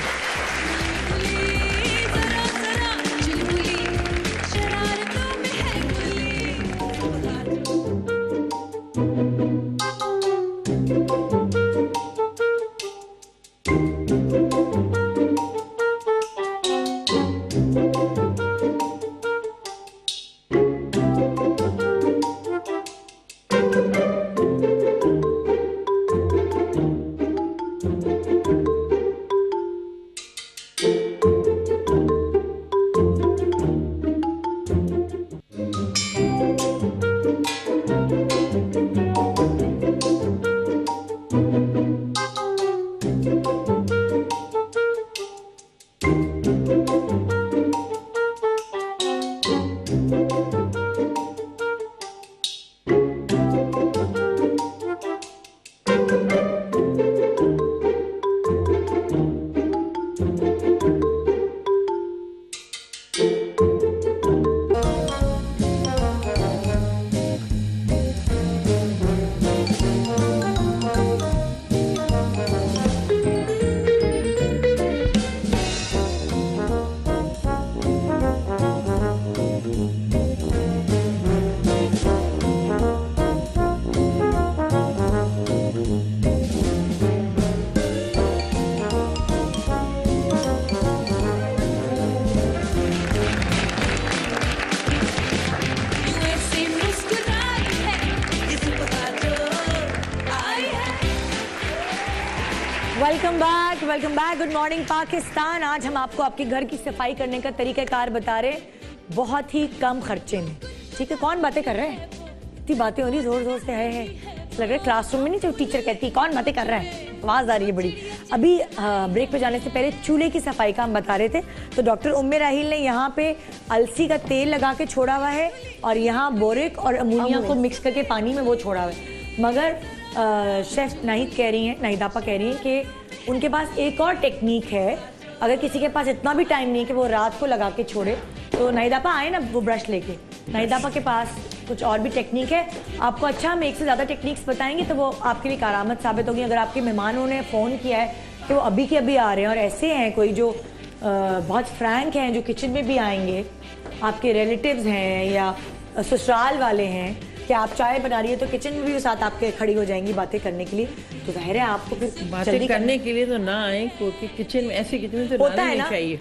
Welcome back. Good morning Pakistan. आज हम आपको आपके घर की सफाई करने का तरीकाकार बता रहे हैं, बहुत ही कम खर्चे में। ठीक है, कौन बातें कर रहे हैं? इतनी बातें हो रही जोर जोर से है लग रहा है क्लासरूम में नहीं, जो टीचर कहती है कौन बातें कर रहा है, आवाज आ रही है बड़ी। अभी ब्रेक पे जाने से पहले चूल्हे की सफाई का हम बता रहे थे, तो डॉक्टर उम्मे राहिल ने यहाँ पे अलसी का तेल लगा के छोड़ा हुआ है और यहाँ बोरिक और अमोनिया को मिक्स करके पानी में वो छोड़ा हुआ है। मगर शेफ नाहिद कह रही हैं, नाहिद आपा कह रही हैं कि उनके पास एक और टेक्निक है। अगर किसी के पास इतना भी टाइम नहीं है कि वो रात को लगा के छोड़े, तो नाहिद आपा आए ना वो ब्रश लेके। नाहिद आपा के पास कुछ और भी टेक्निक है आपको। अच्छा, हम एक से ज़्यादा टेक्निक्स बताएंगे तो वो आपके लिए कारआमद साबित होगी। अगर आपके मेहमानों ने फ़ोन किया है कि वो अभी के अभी आ रहे हैं और ऐसे हैं कोई जो बहुत फ्रैंक हैं, जो किचन में भी आएंगे, आपके रिलेटिव्स हैं या ससुराल वाले हैं, कि आप चाय बना रही है तो किचन में भी साथ आपके खड़ी हो जाएंगी बातें करने के लिए, तो जाहिर है आपको फिर बातें करने के लिए तो ना आए, क्योंकि किचन में ऐसे किचन में तो होता है ना, चाहिए।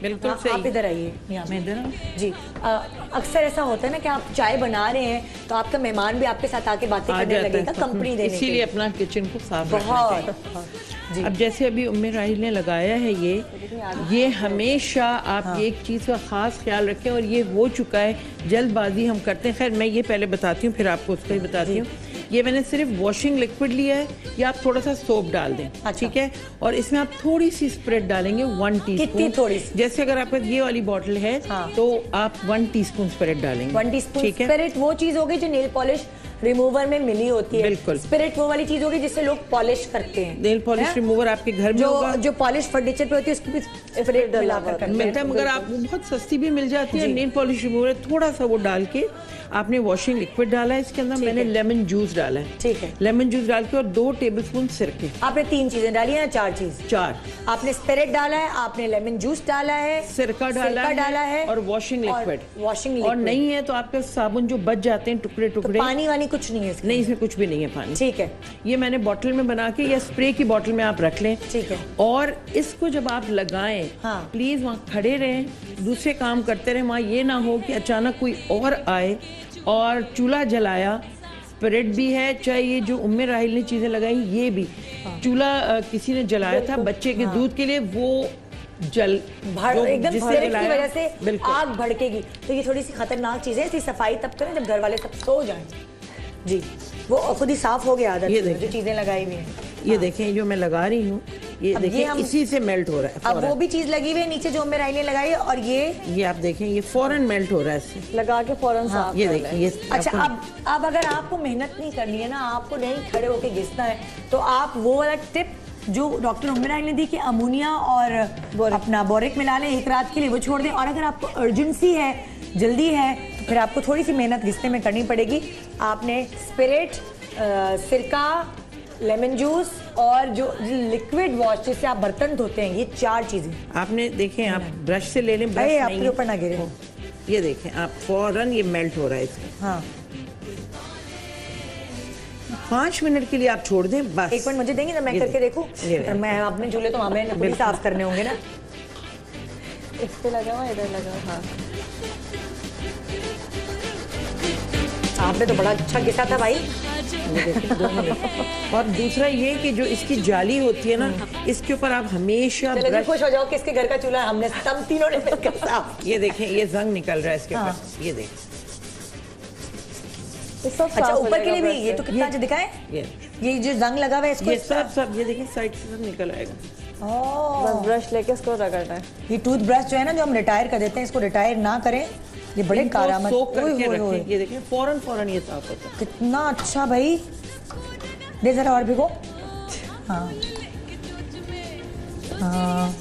बिल्कुल सही। आप इधर आइए, मैं इधर जी। अक्सर ऐसा होता है ना कि आप चाय बना रहे हैं तो आपका मेहमान भी आपके साथ आके बातें करने लगेगा कंपनी देने के लिए, इसीलिए अपना किचन को साफ बहुत। अब जैसे अभी उम्मे राहिल ने लगाया है ये हमेशा आप एक चीज़ का खास ख्याल रखें, और ये हो चुका है, जल्दबाजी हम करते हैं। खैर मैं ये पहले बताती हूँ फिर आपको उसका ही बताती हूँ। ये मैंने सिर्फ वॉशिंग लिक्विड लिया है, या आप थोड़ा सा सोप डाल दें। अच्छा। ठीक है, और इसमें आप थोड़ी सी स्प्रेड डालेंगे 1 टीस्पून। कितनी थोड़ी सी? जैसे अगर आपके ये वाली बॉटल है तो आप 1 टीस्पून स्प्रेड डालेंगे। 1 टीस्पून ठीक है। स्पिरिट वो चीज होगी जो नेल पॉलिश रिमूवर में मिली होती है। बिल्कुल। स्पिरिट वो वाली चीज होगी जिससे लोग पॉलिश करते हैं। नेल पॉलिश रिमूवर आपके घर में होगा, जो पॉलिश फर्नीचर पे होती है उसकी भी स्पिरिट मिलाकर करते हैं। मिलता है, मगर आपको बहुत सस्ती भी मिल जाती है। नेल पॉलिश रिमूवर थोड़ा सा वो डाल के आपने वॉशिंग लिक्विड डाला है, इसके अंदर मैंने लेमन जूस डाला है। ठीक है, लेमन जूस डाल के और 2 टेबलस्पून सिरके। आपने 3 चीजें डाली है, 4 चीज? 4। आपने स्पिरिट डाला है, आपने लेमन जूस डाला है, सिरका डाला है और वॉशिंग लिक्विड। और नहीं है तो आपके साबुन जो बच जाते हैं टुकड़े टुकड़े, पानी वानी कुछ नहीं है इसमें? नहीं, इसमें कुछ भी नहीं है पानी। ठीक है, ये मैंने बॉटल में बना के या स्प्रे की बॉटल में आप रख लें। ठीक है। और इसको जब आप लगाएं, प्लीज वहाँ खड़े रहें, दूसरे काम करते रहें। वहाँ ये ना हो कि अचानक कोई और आए और चूल्हा जलाया। स्पिरिट भी है, चाहे ये जो उम्मे राहिल ने चीजें लगाई ये भी। चूल्हा किसी ने जलाया था बच्चे के दूध के लिए, वो एकदम स्पिरिट की वजह से आग भड़केगी। तो ये थोड़ी सी खतरनाक चीज है, इसकी सफाई तब करें जब घर वाले सब सो जाएं। जी, वो खुद ही साफ हो गया आदत से, जो चीजें लगाई हुई हैं। ये देखें जो मैं लगा रही हूँ, ये देखें इसी से मेल्ट हो रहा है। अब वो भी चीज लगी हुई है नीचे जो उम्मे राहिल ने लगाई है, और ये आप देखें ये फौरन मेल्ट हो रहा है इससे लगा के फौरन साफ। ये देखिए ये। अच्छा, अब अगर आपको मेहनत नहीं करनी है ना, आपको नहीं खड़े होके घिसना है, तो आप वो वाला टिप जो डॉक्टर उम्मे राहिल ने दी कि अमोनिया और अपना बोरिक मिला लें 1 रात के लिए, वो छोड़ दें। और अगर आपको अर्जेंसी है, जल्दी है, तो फिर आपको थोड़ी सी मेहनत घिसने में करनी पड़ेगी। आपने स्पिरिट, सिरका, लेमन जूस और जो लिक्विड वॉश जिससे आप बर्तन धोते हैं, ये 4 चीजें आपने देखें। आप ब्रश से ले लें, ब्रश आपके ऊपर ना गिरे। ये देखें आप फौरन ये मेल्ट हो रहा है इसमें। हाँ, 5 मिनट के लिए आप छोड़ दें बस। 1 मिनट मुझे देंगे ना, मैं करके देखूं? मैं अपने चूल्हे तो हमें पूरी साफ करने होंगे ना। इस पे लगा हुआ, इधर लगा हुआ। हाँ, आपने तो बड़ा अच्छा घिसा था भाई। और दूसरा ये कि जो इसकी जाली होती है ना, इसके ऊपर आप हमेशा खुश हो जाओ किसके घर का चूल्हा हमने सब तीनों ने मिलकर साफ। ये देखें ये जंग निकल रहा है इसके ऊपर। ये देखें। अच्छा, ऊपर के लिए भी ये तो कितना अच्छा दिखा है। ये जो जंग लगा हुआ है इसको, ये सब ये देखिए साइड से सब निकल आएगा। बस ब्रश लेके इसको रगड़ना है। ये टूथ ब्रश जो है ना, जो हम रिटायर कर देते हैं, इसको रिटायर ना करें, ये बड़े कारआमद। ये देखिए फौरन ये साफ होता है। कितना अच्छा भाई, दे जरा और भिगो। हाँ हाँ,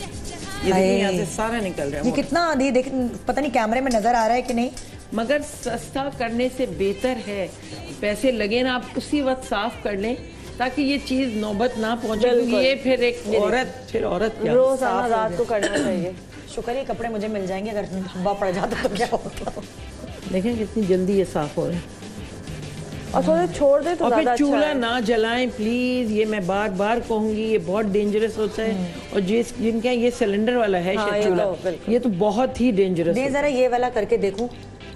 ये देखिए यहाँ से सारा निकल रहा है। ये कितना देख, पता नहीं कैमरे में नजर आ रहा है कि नहीं, मगर सस्ता करने से बेहतर है पैसे लगे ना आप उसी वक्त साफ कर लें, ताकि ये चीज नौबत ना पहुंचे। ये फिर एक औरत रोजाना रात को करना चाहिए। शुक्र है कपड़े मुझे मिल जाएंगे, अगर धब्बा पड़ जाता तो क्या होता। देखें कितनी जल्दी ये साफ हो रहा है। और थोड़े छोड़ दे तो और ज्यादा फिर चूल्हा अच्छा ना जलाएं प्लीज, ये मैं बार बार कहूंगी, ये बहुत डेंजरस होता है। और जिनका ये सिलेंडर वाला है चूल्हा, ये तो बहुत ही डेंजरस है। जरा ये वाला करके देखूं,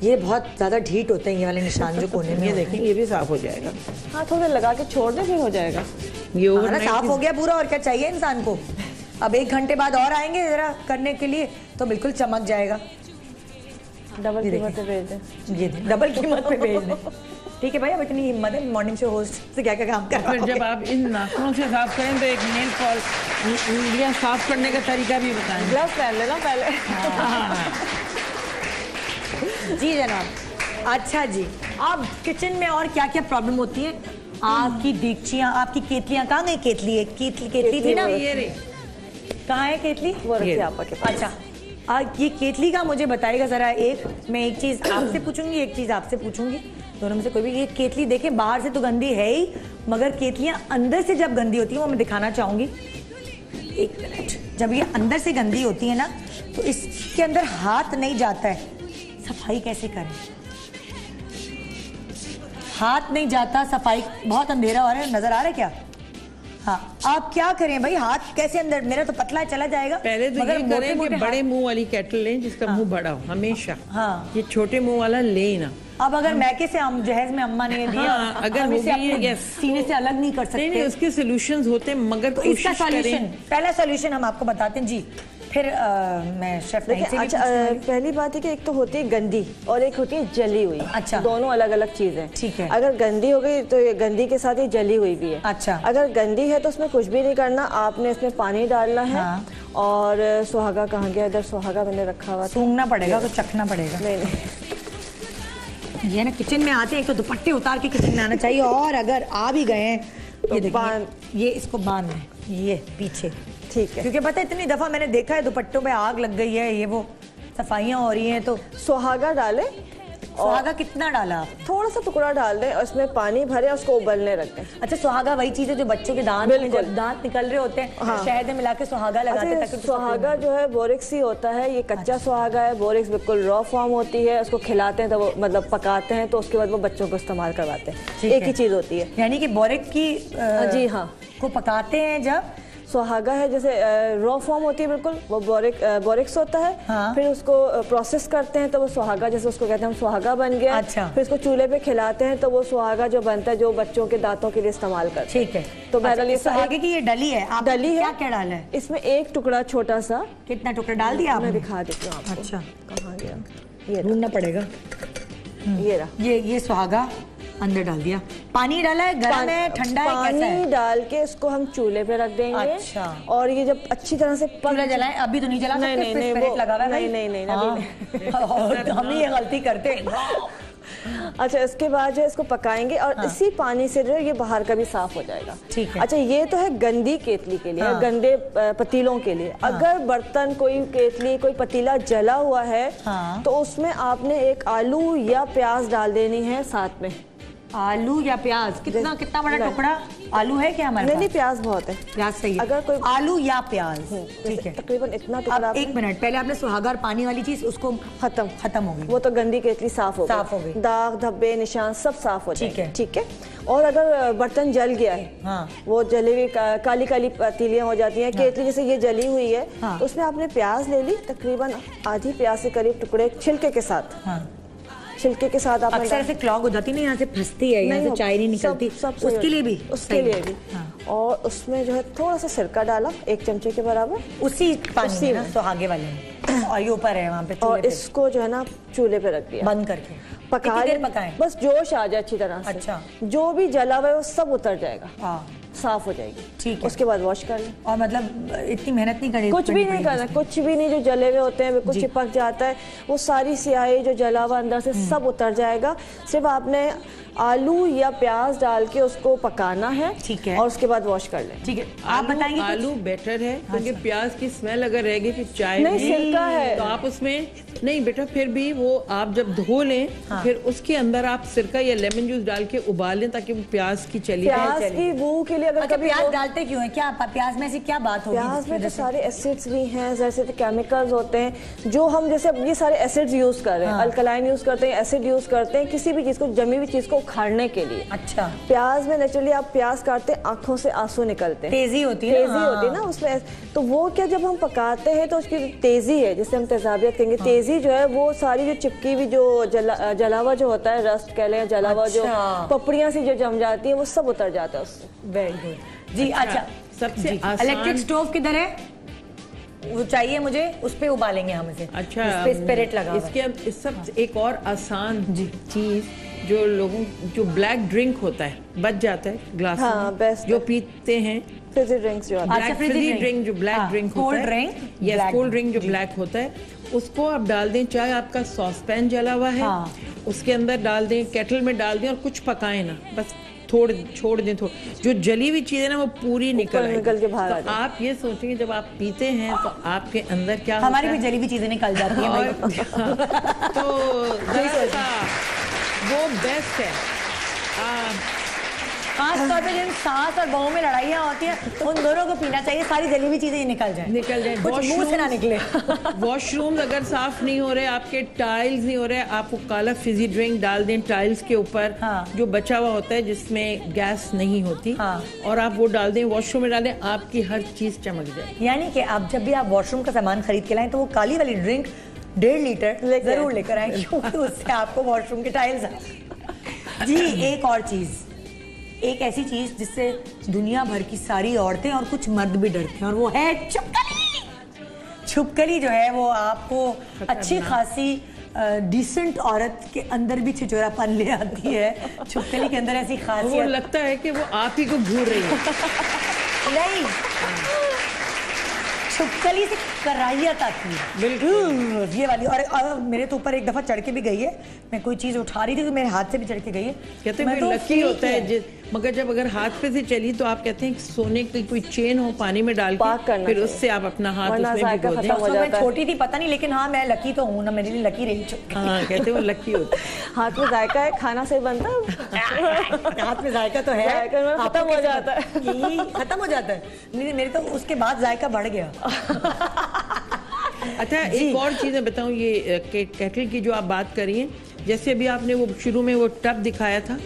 ये बहुत ज्यादा ढीठ होते हैं ये वाले निशान जो कोने में। ये देखें ये भी साफ हो जाएगा। हाँ, थोड़ा लगा के छोड़ दे फिर हो जाएगा। ये ओवरनाइट साफ हो गया पूरा, और क्या चाहिए इंसान को। अब 1 घंटे बाद और आएंगे जरा करने के लिए तो बिल्कुल चमक जाएगा। डबल कीमत पे भेज दें। ये डबल कीमत पे भेज दें। ठीक है भाई, अब इतनी हिम्मत है मॉर्निंग शो होस्ट से क्या क्या काम कर। फिर जब आप इन नाखूनों से साफ करें तो एक नेल पॉलिश उंगलियां साफ करने का तरीका भी बताएं। ग्लव्स पहन लेना पहले। जी जनाब। अच्छा जी, अब किचन में और क्या क्या प्रॉब्लम होती है? आपकी डेगचियाँ, आपकी केतलियाँ कहाँ गई? केतली एक केतली थी ना, ये रही। कहाँ है केतली? वो रखिए आपा के पास। अच्छा, ये केतली का मुझे बताइएगा जरा। मैं एक चीज आपसे पूछूंगी, एक चीज आपसे पूछूंगी, दोनों में से कोई भी। ये केतली देखें, बाहर से तो गंदी है ही, मगर केतलियां अंदर से जब गंदी होती है वो मैं दिखाना चाहूंगी। 1 मिनट। जब ये अंदर से गंदी होती है ना, तो इसके अंदर हाथ नहीं जाता है। सफाई कैसे करें? हाथ नहीं जाता, सफाई। बहुत अंधेरा हो रहा है, नजर आ रहा है क्या? हाँ, आप क्या करें भाई? हाथ कैसे अंदर? मेरा तो पतला चला जाएगा। पहले तो ये करें कि बड़े मुंह वाली केटल लें जिसका मुंह बड़ा हो हमेशा। हाँ, ये छोटे मुंह वाला ले ना। अब अगर मैके से हम जहेज में अम्मा ने दिया, अगर हम इसे अपने सीने से अलग नहीं कर सकते। नहीं, उसके सॉल्यूशंस होते हैं, मगर तो इसका सॉल्यूशन, पहला सॉल्यूशन हम आपको बताते हैं जी। फिर मैं शेफ नहीं से। अच्छा, पहली बात है कि एक तो होती है गंदी और एक होती है जली हुई। अच्छा, दोनों अलग अलग चीजें। ठीक है। अगर गंदी हो गई तो ये गंदी के साथ ही जली हुई भी है। अच्छा, अगर गंदी है तो उसमें कुछ भी नहीं करना, आपने इसमें पानी डालना है। हाँ। और सुहागा कहाँ गया? इधर सुहागा मैंने रखा हुआ। सूंघना पड़ेगा तो चखना पड़ेगा। नहीं, ये ना किचन में आते हैं तो दुपट्टे उतार के किचन में आना चाहिए, और अगर आ भी गए हैं तो ये इसको बांध लें, ये पीछे। ठीक है, क्योंकि पता है इतनी दफा मैंने देखा है दुपट्टों पे आग लग गई है, ये वो सफाइयाँ हो रही हैं। तो सुहागा डालें। सुहागा कितना डाला आप? थोड़ा सा टुकड़ा डाल दें और उसमें पानी भरे और उसको उबलने रख दें। अच्छा, सुहागा वही चीज है जो बच्चों के दांत निकल रहे होते हैं, हाँ। शहद में मिला के सुहागा लगाते हैं ताकि सुहागा जो है बोरिक्स ही होता है। ये कच्चा सुहागा है। बोरिक्स बिल्कुल रॉ फॉर्म होती है। उसको खिलाते हैं तो वो मतलब पकाते हैं तो उसके बाद वो बच्चों को इस्तेमाल करवाते हैं। एक ही चीज होती है। यानी कि बोरिक की जी हाँ को पकाते हैं। जब सुहागा है जैसे रॉ फॉर्म होती है बिल्कुल, वो बोरिक्स होता है। हाँ। फिर उसको प्रोसेस करते हैं तो वो सुहागा, जैसे उसको कहते हैं हम सुहागा बन गया। अच्छा। फिर उसको चूल्हे पे खिलाते हैं तो वो सुहागा जो बनता है जो बच्चों के दांतों के लिए इस्तेमाल करते हैं। ठीक है। तो बहरहाल सुहागे की ये डली है। आप डली है। क्या डाला है इसमें? एक टुकड़ा छोटा सा। कितना टुकड़ा डाल दिया आपने? मैं दिखा देती हूँ आपको। अच्छा, कहाँ गया? ये ढूंढना पड़ेगा। ये रहा। ये सुहागा अंदर डाल दिया। पानी डाला है? गर्म है, ठंडा है, कैसा है? पानी डाल के इसको हम चूल्हे पे रख देंगे। अच्छा। और ये जब अच्छी तरह से चूल्हा जलाएं? अभी तो नहीं जला सकते, नहीं, नहीं, नहीं, लगा हुआ है। नहीं, हम ही ये गलती करते हैं। अच्छा, इसके बाद जो इसको पकाएंगे और हाँ। इसी पानी से जो है ये बाहर का भी साफ हो जाएगा। ठीक है। अच्छा, ये तो है गंदी केतली के लिए, हाँ। गंदे पतीलों के लिए। हाँ। अगर बर्तन कोई केतली कोई पतीला जला हुआ है, हाँ। तो उसमें आपने एक आलू या प्याज डाल देनी है साथ में। आलू या प्याज? कितना बड़ा टुकड़ा आलू है क्या हमारे पास? नहीं, प्याज बहुत है। प्याज सही है। अगर कोई आलू या प्याज, ठीक है, तकरीबन इतना टुकड़ा। 1 मिनट पहले आपने सुहागा और पानी वाली चीज उसको खत्म हो गई, वो तो गंदी केतली साफ हो गई। दाग धब्बे निशान सब साफ हो जाएंगे। ठीक है। और अगर बर्तन जल गया है, हाँ। वो जली हुई काली काली पतीलियां हो जाती हैं। केतली जैसे ये जली हुई है, हाँ। तो उसमें आपने प्याज ले ली, तकरीबन आधी प्याज से करीब टुकड़े छिलके के साथ, हाँ। छिलके के साथ आप अक्सर ऐसे क्लॉग हो जाती नहीं, यहाँ से फंसती है, यहाँ से चाय नहीं निकलती, उसके लिए भी हाँ। और उसमें जो है थोड़ा सा सिरका डाला, 1 चमचे के बराबर, उसी पानी में सुहागे वाले में, और ये ऊपर है वहाँ पे। और इसको जो है ना चूल्हे पे रख दिया बंद करके। पकाएं, बस जोश आ जाए अच्छी तरह से। अच्छा। जो भी जला हुआ है वो सब उतर जाएगा, हाँ। साफ हो जाएगी। ठीक है। उसके बाद वॉश कर लें। और मतलब इतनी मेहनत नहीं करनी, कुछ भी नहीं करना, कुछ भी नहीं। जो जले हुए होते हैं बिल्कुल चिपक जाता है, वो सारी स्याही जो जला हुआ अंदर से सब उतर जाएगा। सिर्फ आपने आलू या प्याज डाल के उसको पकाना है। ठीक है। और उसके बाद वॉश कर लें। ठीक है। आप बताएंगे? आलू बेटर है क्योंकि प्याज की स्मेल अगर रहेगी फिर चाय नहीं, सिरका है तो आप उसमें नहीं बेटा, फिर भी वो आप जब धो लें, हाँ। फिर उसके अंदर आप सिरका या लेमन जूस डाल के उबाल लें ताकि वो प्याज की प्याज की बू के लिए। अगर कभी प्याज डालते क्यों है? क्या प्याज में ऐसी क्या बात होगी? प्याज में तो सारे एसिड्स भी हैं, जैसे केमिकल्स होते हैं जो हम जैसे ये सारे एसिड्स यूज कर रहे हैं, अल्कलाइन यूज करते हैं, एसिड यूज करते हैं किसी भी चीज को, जमी हुई चीज को उखाड़ने के लिए। अच्छा। प्याज में नेचुरली आप प्याज काटते हैं, आंखों से आंसू निकलते हैं, तेजी होती है, तेजी होती है ना उसमें। तो वो क्या जब हम पकाते हैं तो उसकी तेजी है, जिसे हम तेजाबियत कहेंगे, तेजी रेजी जो है वो सारी जो चिपकी हुई जो जलावा जो होता है, रस्ट कह लें, जलावा जो पपड़ियाँ सी जो जम जाती है वो सब उतर जाता है उससे। वेरी गुड जी। अच्छा, सबसे इलेक्ट्रिक स्टोव किधर है? वो चाहिए मुझे, उस पे उबालेंगे हम इसे। अच्छा, उस पे स्पिरिट लगा हुआ है। इसके सब एक और आसान चीज जो लोगों जो ब्लैक ड्रिंक होता है बच जाता है ग्लास में, बेस्ट जो पीते हैं फिजी ड्रिंक्स जो फ्रिजी ड्रिंक जो ब्लैक ड्रिंक होता है, कोल्ड ड्रिंक जो ब्लैक होता है, उसको आप डाल दें, चाहे आपका सॉसपैन जला हुआ है उसके अंदर डाल दें, केटल में डाल दें और कुछ पकाएं ना, बस छोड़ दें। जो जली हुई चीजें ना वो पूरी निकल के बाहर आ जाए। आप ये सोचेंगे जब आप पीते हैं तो आपके अंदर क्या हमारी भी जली हुई चीजें निकल जाती हैं तो वो बेस्ट है। खास तौर पे जिन सास और बहू में लड़ाइयाँ होती हैं उन दोनों को पीना चाहिए, सारी जली हुई चीजें निकल जाए, कुछ मुंह से ना निकले। वॉशरूम अगर साफ नहीं हो रहे, आपके टाइल्स नहीं हो रहे, आप वो काला फिजी ड्रिंक डाल दें टाइल्स के ऊपर, जो बचा हुआ होता है जिसमें गैस नहीं होती, और आप वो डाल दें, वॉशरूम में डालें, आपकी हर चीज चमक जाए। यानी कि आप जब भी आप वॉशरूम का सामान खरीद के लाएं तो वो काली वाली ड्रिंक 1.5 लीटर जरूर लेकर आए, क्योंकि उससे आपको वॉशरूम के टाइल्स जी। एक और चीज, एक ऐसी चीज जिससे दुनिया भर की सारी औरतें और कुछ मर्द भी डरते हैं, और वो है छुपकली। छुपकली जो है वो आपको अच्छी खासी डिसेंट औरत के अंदर भी छिचोरापन ले आती है। छुपकली के अंदर ऐसी खासियत, वो लगता है कि वो आप ही को घूर रही है। नहीं, छुपकली से कराहियत आती है, बिल्कुल ये वाली। और मेरे तो ऊपर एक दफा चढ़ के भी गई है, मैं कोई चीज उठा रही थी तो मेरे हाथ से भी चढ़ के गई है। कहते हैं लकी होता है, मगर जब अगर हाथ पे से चली तो आप कहते हैं सोने की कोई चेन हो पानी में डाल के फिर उससे आप अपना हाथ उसमें भिगो दें। मैं छोटी थी पता नहीं, लेकिन हाँ मैं लकी तो हूँ ना, मेरे लिए लकी रही छुपकली। हाँ, कहते हैं वो लकी होता है। हाथ में जायका है, खाना से बनता है। हाथ में जायका तो है, खत्म हो जाता है, खत्म हो जाता है। मेरे तो उसके बाद जायका बढ़ गया। अच्छा, एक और चीज़ मैं बताऊँ, ये केटल की जो आप बात करी हैं, जैसे अभी आपने वो शुरू में वो टब दिखाया था,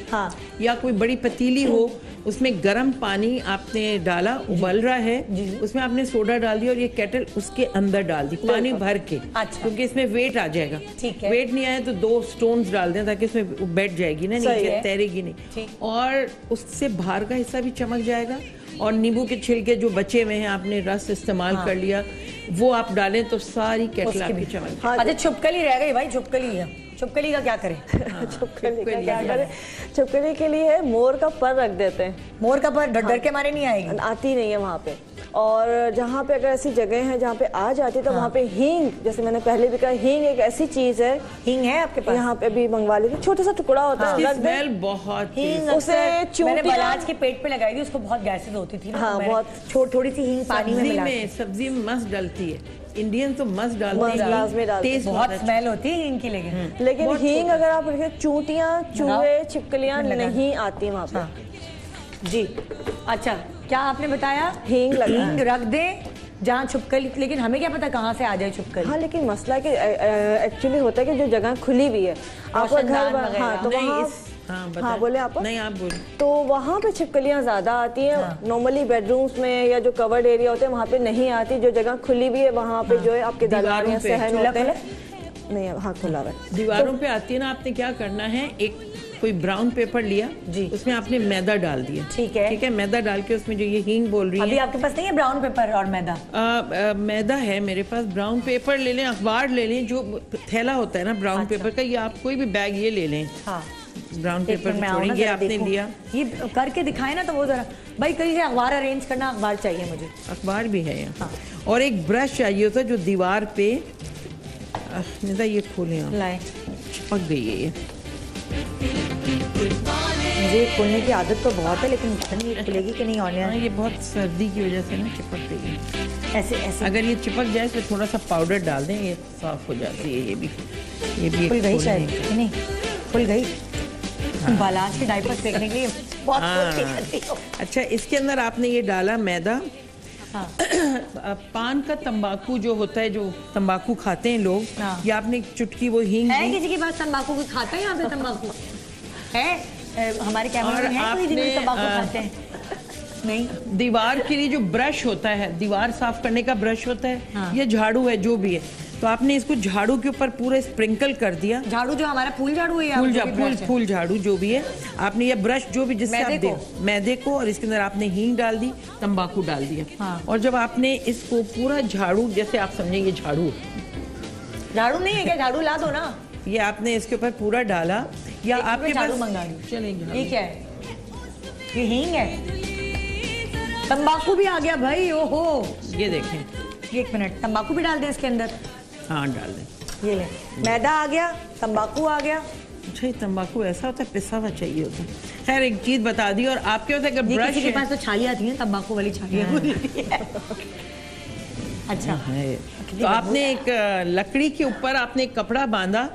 या कोई बड़ी पतीली हो उसमें गर्म पानी आपने डाला, उबल रहा है, उसमें आपने सोडा डाल दिया और ये केटल उसके अंदर डाल दी पानी भर के, क्योंकि इसमें वेट आ जाएगा। वेट नहीं आया तो 2 स्टोन्स डाल दें ताकि इसमें बैठ जाएगी ना, नीचे तैरेगी नहीं, और उससे बाहर का हिस्सा भी चमक जाएगा। और नींबू के छिलके जो बचे हुए हैं आपने रस इस्तेमाल कर लिया, वो आप डालें तो सारी केटल आपकी चमक। अच्छा, छुपकली रह गई भाई, छुपकली है, छुपकली का क्या करें? छुपकली का क्या करें? छुपकली के लिए मोर का पर रख देते हैं। मोर का पर डर के मारे नहीं आएगी, आती नहीं है वहाँ पे। और जहाँ पे अगर ऐसी जगह है जहाँ पे आ जाती है तो वहाँ पे हींग, जैसे मैंने पहले भी कहा, हींग एक ऐसी चीज है। हींग है आपके पास? यहाँ पे भी मंगवा ली थी, छोटा सा टुकड़ा होता है, स्मेल बहुत हींग उसे मैंने बलाज के पेट पे लगाई थी, उसको बहुत गैसेस होती थी ना, हाँ, बहुत थोड़ी सी हींग पानी में सब्जी में मस्त डलती है, इंडियन तो मस्त डालते हैं, टेस्ट बहुत स्मेल होती है हींग की, लेकिन हींग अगर आप चूंटियां, चूहे, छिपकलियां नहीं आती वहाँ पे जी। अच्छा, क्या आपने बताया? हींग रख दें जहाँ छुपकली, लेकिन हमें क्या पता कहाँ से आ जाए छुपकली। हाँ, लेकिन मसला कि एक्चुअली होता है कि जो जगह खुली हुई है आपका घर, हाँ, तो वहाँ हाँ बोले आप? नहीं, आप बोले। तो वहाँ पे छिपकलियाँ ज्यादा आती हैं। नॉर्मली बेडरूम्स में या जो कवर्ड एरिया होते हैं वहाँ पे नहीं आती। जो जगह खुली भी है वहाँ पे जो है आपके दीवारों पे सहन होते हैं। नहीं, हाँ, खुला है, दीवारों पे आती है ना। आपने क्या करना है, एक कोई ब्राउन पेपर लिया जी, उसमें आपने मैदा डाल दिया, ठीक है, मैदा डाल के उसमें जो ये हींग बोल रही है। अभी आपके पास नहीं है ब्राउन पेपर और मैदा? मैदा है मेरे पास। ब्राउन पेपर ले लें, अखबार ले लें, जो थैला होता है ना ब्राउन पेपर का, या आप कोई भी बैग ये ले लें। हाँ, ब्राउन पेपर छोड़ेंगे, आपने लिया, ये करके दिखाए ना, तो वो जरा भाई कहीं से अखबार अरेंज करना, अखबार चाहिए मुझे। अखबार भी है यहाँ। और एक ब्रश चाहिए होता है जो दीवार पे, ये खोलें आप, लाए, चिपक गई है ये। मुझे खोलने की आदत तो बहुत है, लेकिन नहीं खुलेगी कि नहीं ऑनलाइन। ये बहुत सर्दी की वजह से ना चिपक गई है। ऐसे अगर ये चिपक जाए तो थोड़ा सा पाउडर डाल दें, ये साफ हो जाती है। ये भी खुल गई शायद, नहीं खुल गई। बालाज के डायपर फेंकने के लिए बहुत। अच्छा, इसके अंदर आपने ये डाला मैदा। पान का तंबाकू जो होता है, जो तंबाकू खाते हैं लोग, ये आपने चुटकी वो हींग है। किसी के पास तंबाकू को खाता है यहाँ पे? तंबाकू है हमारे कैमरे में, है कोई जिनमें तंबाकू खाते हैं? नहीं। दीवार के लिए जो ब्रश होता है, दीवार साफ करने का ब्रश होता है, ये झाड़ू है, जो भी है, तो आपने इसको झाड़ू के ऊपर पूरा स्प्रिंकल कर दिया। झाड़ू जो हमारा फूल झाड़ू है या फूल झाड़ू जो भी है, आपने ये ब्रश जो भी जिससे आप दे मैदे को, और इसके अंदर आपने हींग डाल दी, तंबाकू डाल दिया। हाँ। और जब आपने इसको पूरा झाड़ू, जैसे आप समझेंगे झाड़ू नहीं है क्या, झाड़ू ला दो ना। ये आपने इसके ऊपर पूरा डाला, या आपके पास झाड़ू मंगा ली। चलेंगे। ये क्या है, ये हींग है, तंबाकू भी आ गया भाई। ओहो, ये देखें, 1 मिनट, तंबाकू भी डाल दें इसके अंदर। हाँ डाल दें। ये ले, मैदा आ गया, तंबाकू आ गया। अच्छा, ये तंबाकू ऐसा होता है, पिसा हुआ चाहिए होता है। खैर एक चीज बता दी, और आपके होता है कि ब्रश के पास तो छाली आती है, तंबाकू वाली छालियां होती है। अच्छा है। तो आपने एक लकड़ी के ऊपर आपने एक कपड़ा बांधा,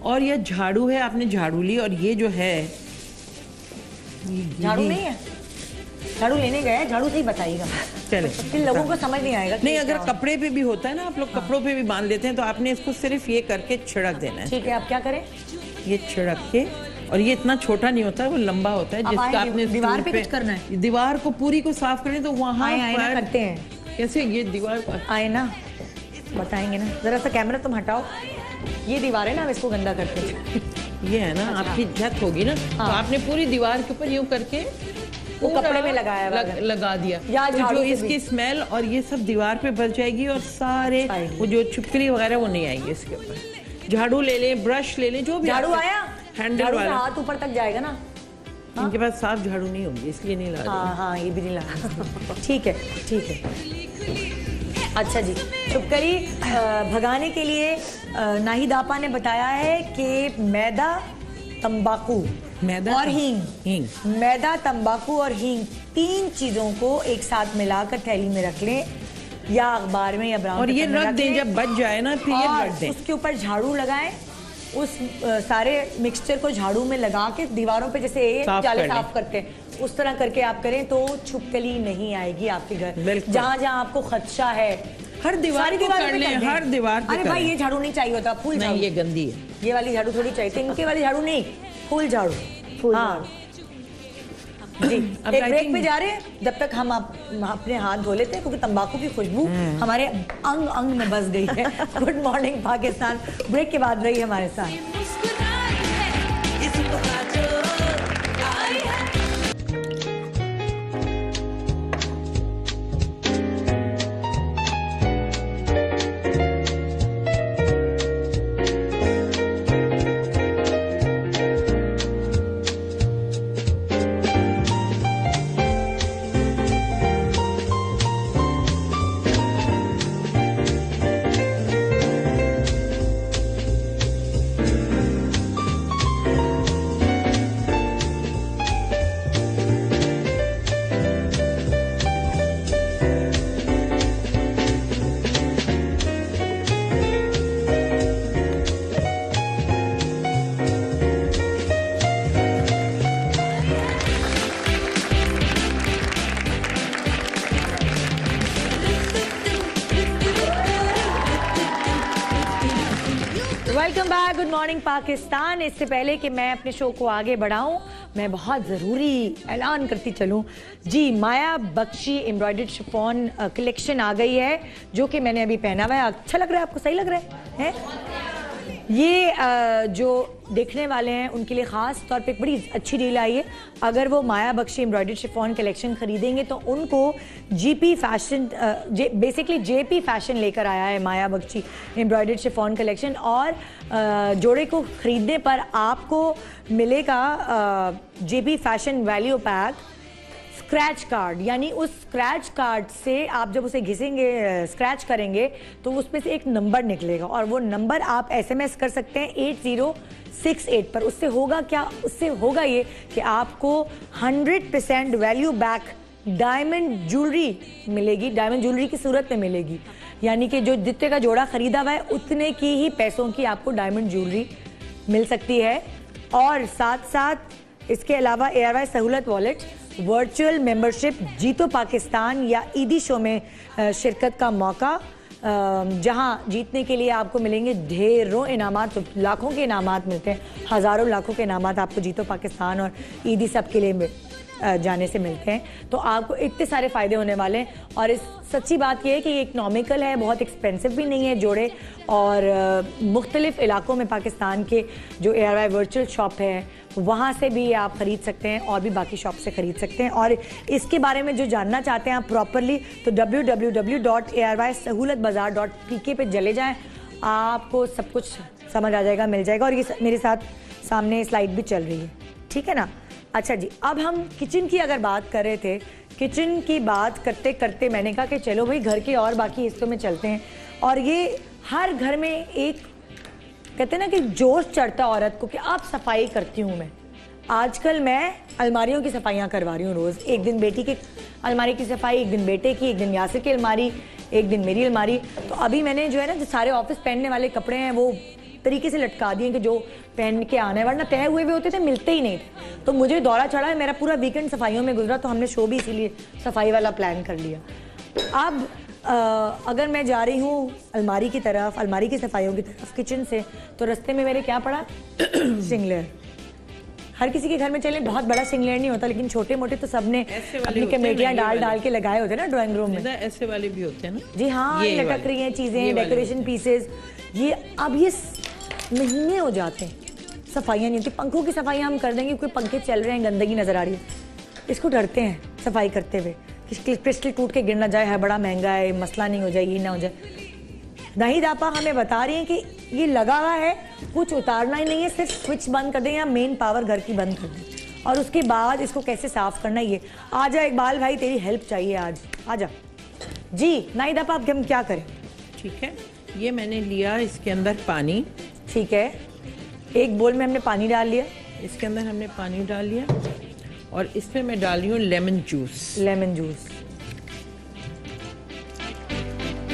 और ये झाड़ू है, आपने झाड़ू ली, और ये जो है झाड़ू नहीं है, झाड़ू लेने गए, झाड़ू से ही बताइएगा, चले लोगों को समझ नहीं आएगा। नहीं, अगर कपड़े पे भी होता है ना, आप लोग कपड़ों पे भी बांध लेते हैं, तो आपने इसको सिर्फ ये करके छिड़क देना है। ठीक है, आप क्या करें, ये छिड़क के, और ये इतना छोटा नहीं होता है, वो लंबा होता है, जिसका आपने दीवार पे कुछ करना है, दीवार को पूरी को साफ करें, तो वहाँ करते हैं कैसे, ये दीवार आए ना, बताएंगे ना, जरा सा कैमरा तुम हटाओ, ये दीवार है ना, इसको गंदा करते हैं। ये है ना, आपकी छत होगी ना, तो आपने पूरी दीवार के ऊपर यूं करके वो कपड़े में लगाया, लगा दिया, तो जो इसकी स्मेल और ये सब दीवार पे बच जाएगी, और सारे वो जो छिपकली वगैरह वो नहीं आएगी इसके ऊपर। झाड़ू ले लें, ब्रश ले लें, जो भी झाड़ू आया, हैंडल वाला, हाथ ऊपर तक जाएगा ना। इनके पास साफ झाड़ू नहीं होगी, इसलिए नहीं ला रही। हाँ, ये भी नहीं ला। ठीक है, ठीक है। अच्छा जी, छुपकली भगाने के लिए नाहिद आपा ने बताया है कि मैदा, तंबाकू, मैदा और हींग, मैदा, तंबाकू और हींग, 3 चीजों को एक साथ मिलाकर थैली में रख लें, या अखबार में, या ब्राउन, और ये रख दें, जब बच जाए ना फिर ये रख दें। उसके ऊपर झाड़ू लगाएं, उस सारे मिक्सचर को झाड़ू में लगा के दीवारों पे जैसे जाले साफ करते हैं, उस तरह करके आप करें, तो छुपकली नहीं आएगी आपके घर। जहाँ जहाँ आपको खदशा है, हर दीवार को कर लें, हर दीवार पे। अरे भाई, ये झाड़ू नहीं चाहिए होता, फूल झाड़ू। ये गंदी है, ये वाली झाड़ू थोड़ी चाहिए, तिनके वाली झाड़ू नहीं, फूल झाड़ू। हाँ जी, एक ब्रेक पे जा रहे हैं, जब तक हम अपने हाथ धो लेते हैं, क्योंकि तंबाकू की खुशबू हमारे अंग अंग में बस गई है। गुड मॉर्निंग पाकिस्तान, ब्रेक के बाद रही हमारे साथ। Welcome back, good morning Pakistan. इससे पहले कि मैं अपने शो को आगे बढ़ाऊं, मैं बहुत ज़रूरी ऐलान करती चलूं जी, माया बख्शी एम्ब्रॉयडर्ड शिफॉन कलेक्शन आ गई है, जो कि मैंने अभी पहना हुआ है। अच्छा लग रहा है आपको, सही लग रहा है? ये जो देखने वाले हैं उनके लिए ख़ास तौर पे एक बड़ी अच्छी डील आई है। अगर वो माया बख्शी एम्ब्रॉयडर्ड शिफॉन कलेक्शन खरीदेंगे तो उनको GP fashion, basically JP fashion लेकर आया है माया बख्शी एम्ब्रॉयडर्ड शिफॉन कलेक्शन, और जोड़े को खरीदने पर आपको मिलेगा JP fashion value pack scratch card, यानी उस स्क्रैच कार्ड से आप जब उसे घिसेंगे, स्क्रैच करेंगे, तो उसमें से एक नंबर निकलेगा, और वो नंबर आप एसएमएस कर सकते हैं 8068 पर। उससे होगा क्या? उससे होगा ये कि आपको 100% वैल्यू बैक डायमंड ज्वेलरी मिलेगी, डायमंड ज्वेलरी की सूरत में मिलेगी, यानी कि जो जितने का जोड़ा खरीदा हुआ है उतने की ही पैसों की आपको डायमंड ज्वेलरी मिल सकती है। और साथ साथ इसके अलावा एयरवाई सहूलत वॉलेट, वर्चुअल मेंबरशिप, जीतो पाकिस्तान या ईदी शो में शिरकत का मौका, जहां जीतने के लिए आपको मिलेंगे ढेरों इनामात, तो लाखों के इनामात मिलते हैं, हज़ारों लाखों के इनामात आपको जीतो पाकिस्तान और ईदी सब के लिए जाने से मिलते हैं, तो आपको इतने सारे फ़ायदे होने वाले हैं। और इस सच्ची बात यह है कि ये इकनॉमिकल है, बहुत एक्सपेंसिव भी नहीं है जोड़े, और मुख्तलिफ इलाकों में पाकिस्तान के जो ARY वर्चुअल शॉप है वहाँ से भी आप ख़रीद सकते हैं और भी बाकी शॉप से ख़रीद सकते हैं। और इसके बारे में जो जानना चाहते हैं आप प्रॉपरली, तो www.ARYSahoolatbazaar.pk पे चले जाएँ, आपको सब कुछ समझ आ जाएगा, मिल जाएगा। और ये मेरे साथ सामने स्लाइड भी चल रही है, ठीक है ना। अच्छा जी, अब हम किचन की अगर बात कर रहे थे, किचन की बात करते करते मैंने कहा कि चलो भाई घर के और बाकी हिस्सों में चलते हैं। और ये हर घर में एक कहते हैं ना कि जोश चढ़ता औरत को कि अब सफाई करती हूँ मैं। आजकल मैं अलमारियों की सफाइयाँ करवा रही हूँ रोज़, एक दिन बेटी की अलमारी की सफाई, एक दिन बेटे की, एक दिन यासिर की अलमारी, एक दिन मेरी अलमारी। तो अभी मैंने जो है ना, जो सारे ऑफिस पहनने वाले कपड़े हैं वो तरीके से लटका दिए कि जो पहन के आने, वरना तय हुए भी होते थे, मिलते ही नहीं थे। तो मुझे दौरा चढ़ा है, मेरा पूरा वीकेंड सफाइयों में गुजरा, तो हमने शो भी इसीलिए सफाई वाला प्लान कर लिया। अब अगर मैं जा रही हूँ अलमारी की तरफ, अलमारी की सफाइयों की तरफ किचन से, तो रास्ते में मेरे क्या पड़ा? सिंगलेर। हर किसी के घर में चले बहुत बड़ा सिंगलेर नहीं होता, लेकिन छोटे मोटे तो सबने अपनी कमेटियां डाल के लगाए होते हैं ना ड्राइंग रूम में। ऐसे वाले भी होते हैं ना जी हाँ, लटक रही हैं चीजें, डेकोरेशन पीसेस। ये अब ये महीने हो जाते हैं, सफाइयाँ नहीं होती। पंखों की सफाइयाँ हम कर देंगे, कोई पंखे चल रहे हैं, गंदगी नजर आ रही है, इसको डरते हैं सफाई करते हुए कि क्रिस्टल टूट के गिर ना जाए, है बड़ा महंगा है, मसला नहीं हो जाए, ये ना हो जाए। नाहिद आपा हमें बता रही हैं कि ये लगा हुआ है, कुछ उतारना ही नहीं है, सिर्फ स्विच बंद कर दें या मेन पावर घर की बंद कर दें, और उसके बाद इसको कैसे साफ करना है ये। आजा इकबाल भाई, तेरी हेल्प चाहिए आज, आजा जी। नाहिद आपा अब हम क्या करें? ठीक है, ये मैंने लिया इसके अंदर पानी, ठीक है, एक बोल में हमने पानी डाल लिया, इसके अंदर हमने पानी डाल लिया, और इसमें मैं डाल रही हूँ लेमन जूस। लेमन जूस,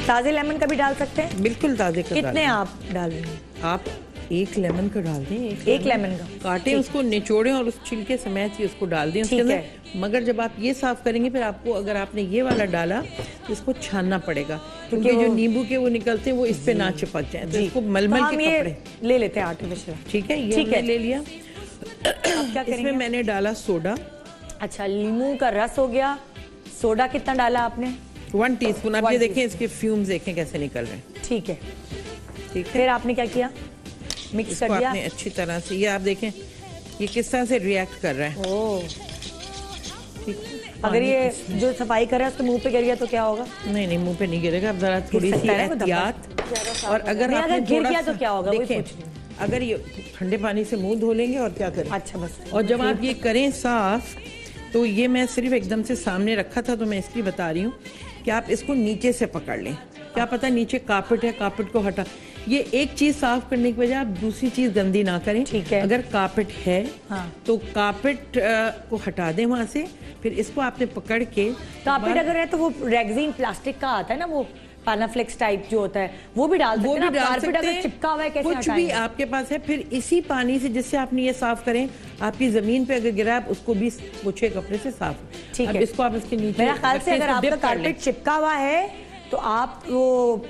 ताजे लेमन का भी डाल सकते हैं? बिल्कुल ताजे का। कितने आप डाल रहे हैं? आप एक लेमन का डाल दें, एक लेमन का काटें, उसको निचोड़ें और उस छिलके समेत ही उसको डाल दें उसके अंदर। मगर जब आप ये साफ करेंगे, फिर आपको अगर आपने ये वाला डाला तो इसको छानना पड़ेगा, क्योंकि जो नींबू के वो निकलते हैं वो इस पे ना चिपक जाए, तो इसको मलमल के कपड़े ले लेते हैं आर्टिफिशियल। ठीक है, ये ले लिया। क्या इसमें मैंने डाला सोडा। अच्छा, लीमू का रस हो गया। सोडा कितना डाला आपने? 1 टीस्पून। आप ये देखें, इसके फ्यूम्स देखें कैसे निकल रहे हैं। ठीक है, ठीक है। फिर आपने क्या किया? मिक्स कर दिया आपने अच्छी तरह से। ये आप देखें ये किस तरह से रिएक्ट कर रहा है। ओह, अगर ये जो सफाई कर रहा है उसके मुंह पे गिर गया तो क्या होगा? नहीं नहीं, मुंह पे नहीं गिरेगा। अब जरा थोड़ी सी एहतियात, और अगर आपने गिर गया तो क्या होगा? देखें, अगर ये ठंडे पानी से मुंह धो लेंगे और क्या करें। अच्छा बस। और जब आप ये करें साफ, तो ये मैं सिर्फ एकदम से सामने रखा था, तो मैं इसलिए बता रही हूँ कि आप इसको नीचे से पकड़ लें। क्या पता नीचे कारपेट है, कारपेट को हटा। ये एक चीज साफ करने की वजह आप दूसरी चीज गंदी ना करें। ठीक है। अगर कारपेट है हाँ, तो कारपेट को हटा दें वहां से, फिर इसको आपने पकड़ के। कारपेट अगर है तो वो रेगजीन प्लास्टिक का आता है ना, वो पानाफ्लेक्स टाइप जो होता है, वो भी डाल सकते हैं। कारपेट अगर चिपका हुआ है कैसे कुछ भी आपके पास है, फिर इसी पानी से जिससे आपने ये साफ करें, आपकी जमीन पे अगर गिरा आप उसको भी पोछे कपड़े से साफ। ठीक है, इसको आप इसके नीचे, मेरा ख्याल से अगर आपका कारपेट चिपका हुआ है तो आप वो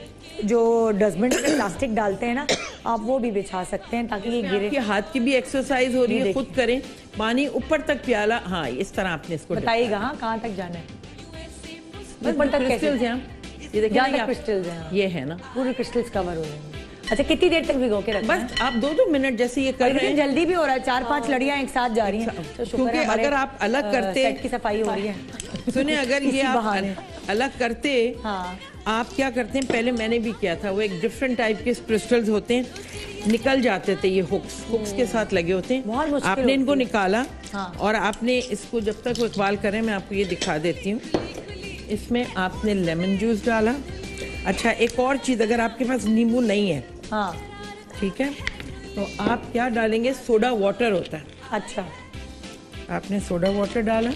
जो डस्टबिन में प्लास्टिक डालते हैं ना, आप वो भी बिछा सकते हैं ताकि ये गिरे। आपके हाथ की भी एक्सरसाइज हो रही है, खुद करें। पानी ऊपर तक प्याला, हाँ इस तरह आपने इसको बताइएगा। हाँ, कहाँ तक जाना है? ऊपर तक कैसे? ये देखिए क्रिस्टल्स हैं, ये है ना, पूरे क्रिस्टल्स कवर हो जाएंगे। अच्छा, कितनी देर तक भिगो के रखना है? बस आप 2-2 मिनट जैसे ये कर रहे हैं। जल्दी भी हो रहा है, 4-5 लड़ियां एक साथ जा रही हैं, तो क्योंकि अगर आप अलग करते, सेट की सफाई हो रही है। सुने, अगर ये आप अलग करते, हाँ, आप क्या करते हैं, पहले मैंने भी किया था, वो एक डिफरेंट टाइप के क्रिस्टल्स होते हैं, निकल जाते थे, ये हुक्स के साथ लगे होते हैं। आपने इनको निकाला, और आपने इसको जब तक वो इकबाल करें, मैं आपको ये दिखा देती हूँ। इसमें आपने लेमन जूस डाला। अच्छा, एक और चीज़, अगर आपके पास नींबू नहीं है, हाँ ठीक है, तो आप क्या डालेंगे, सोडा वाटर होता है। अच्छा, आपने सोडा वाटर डाला,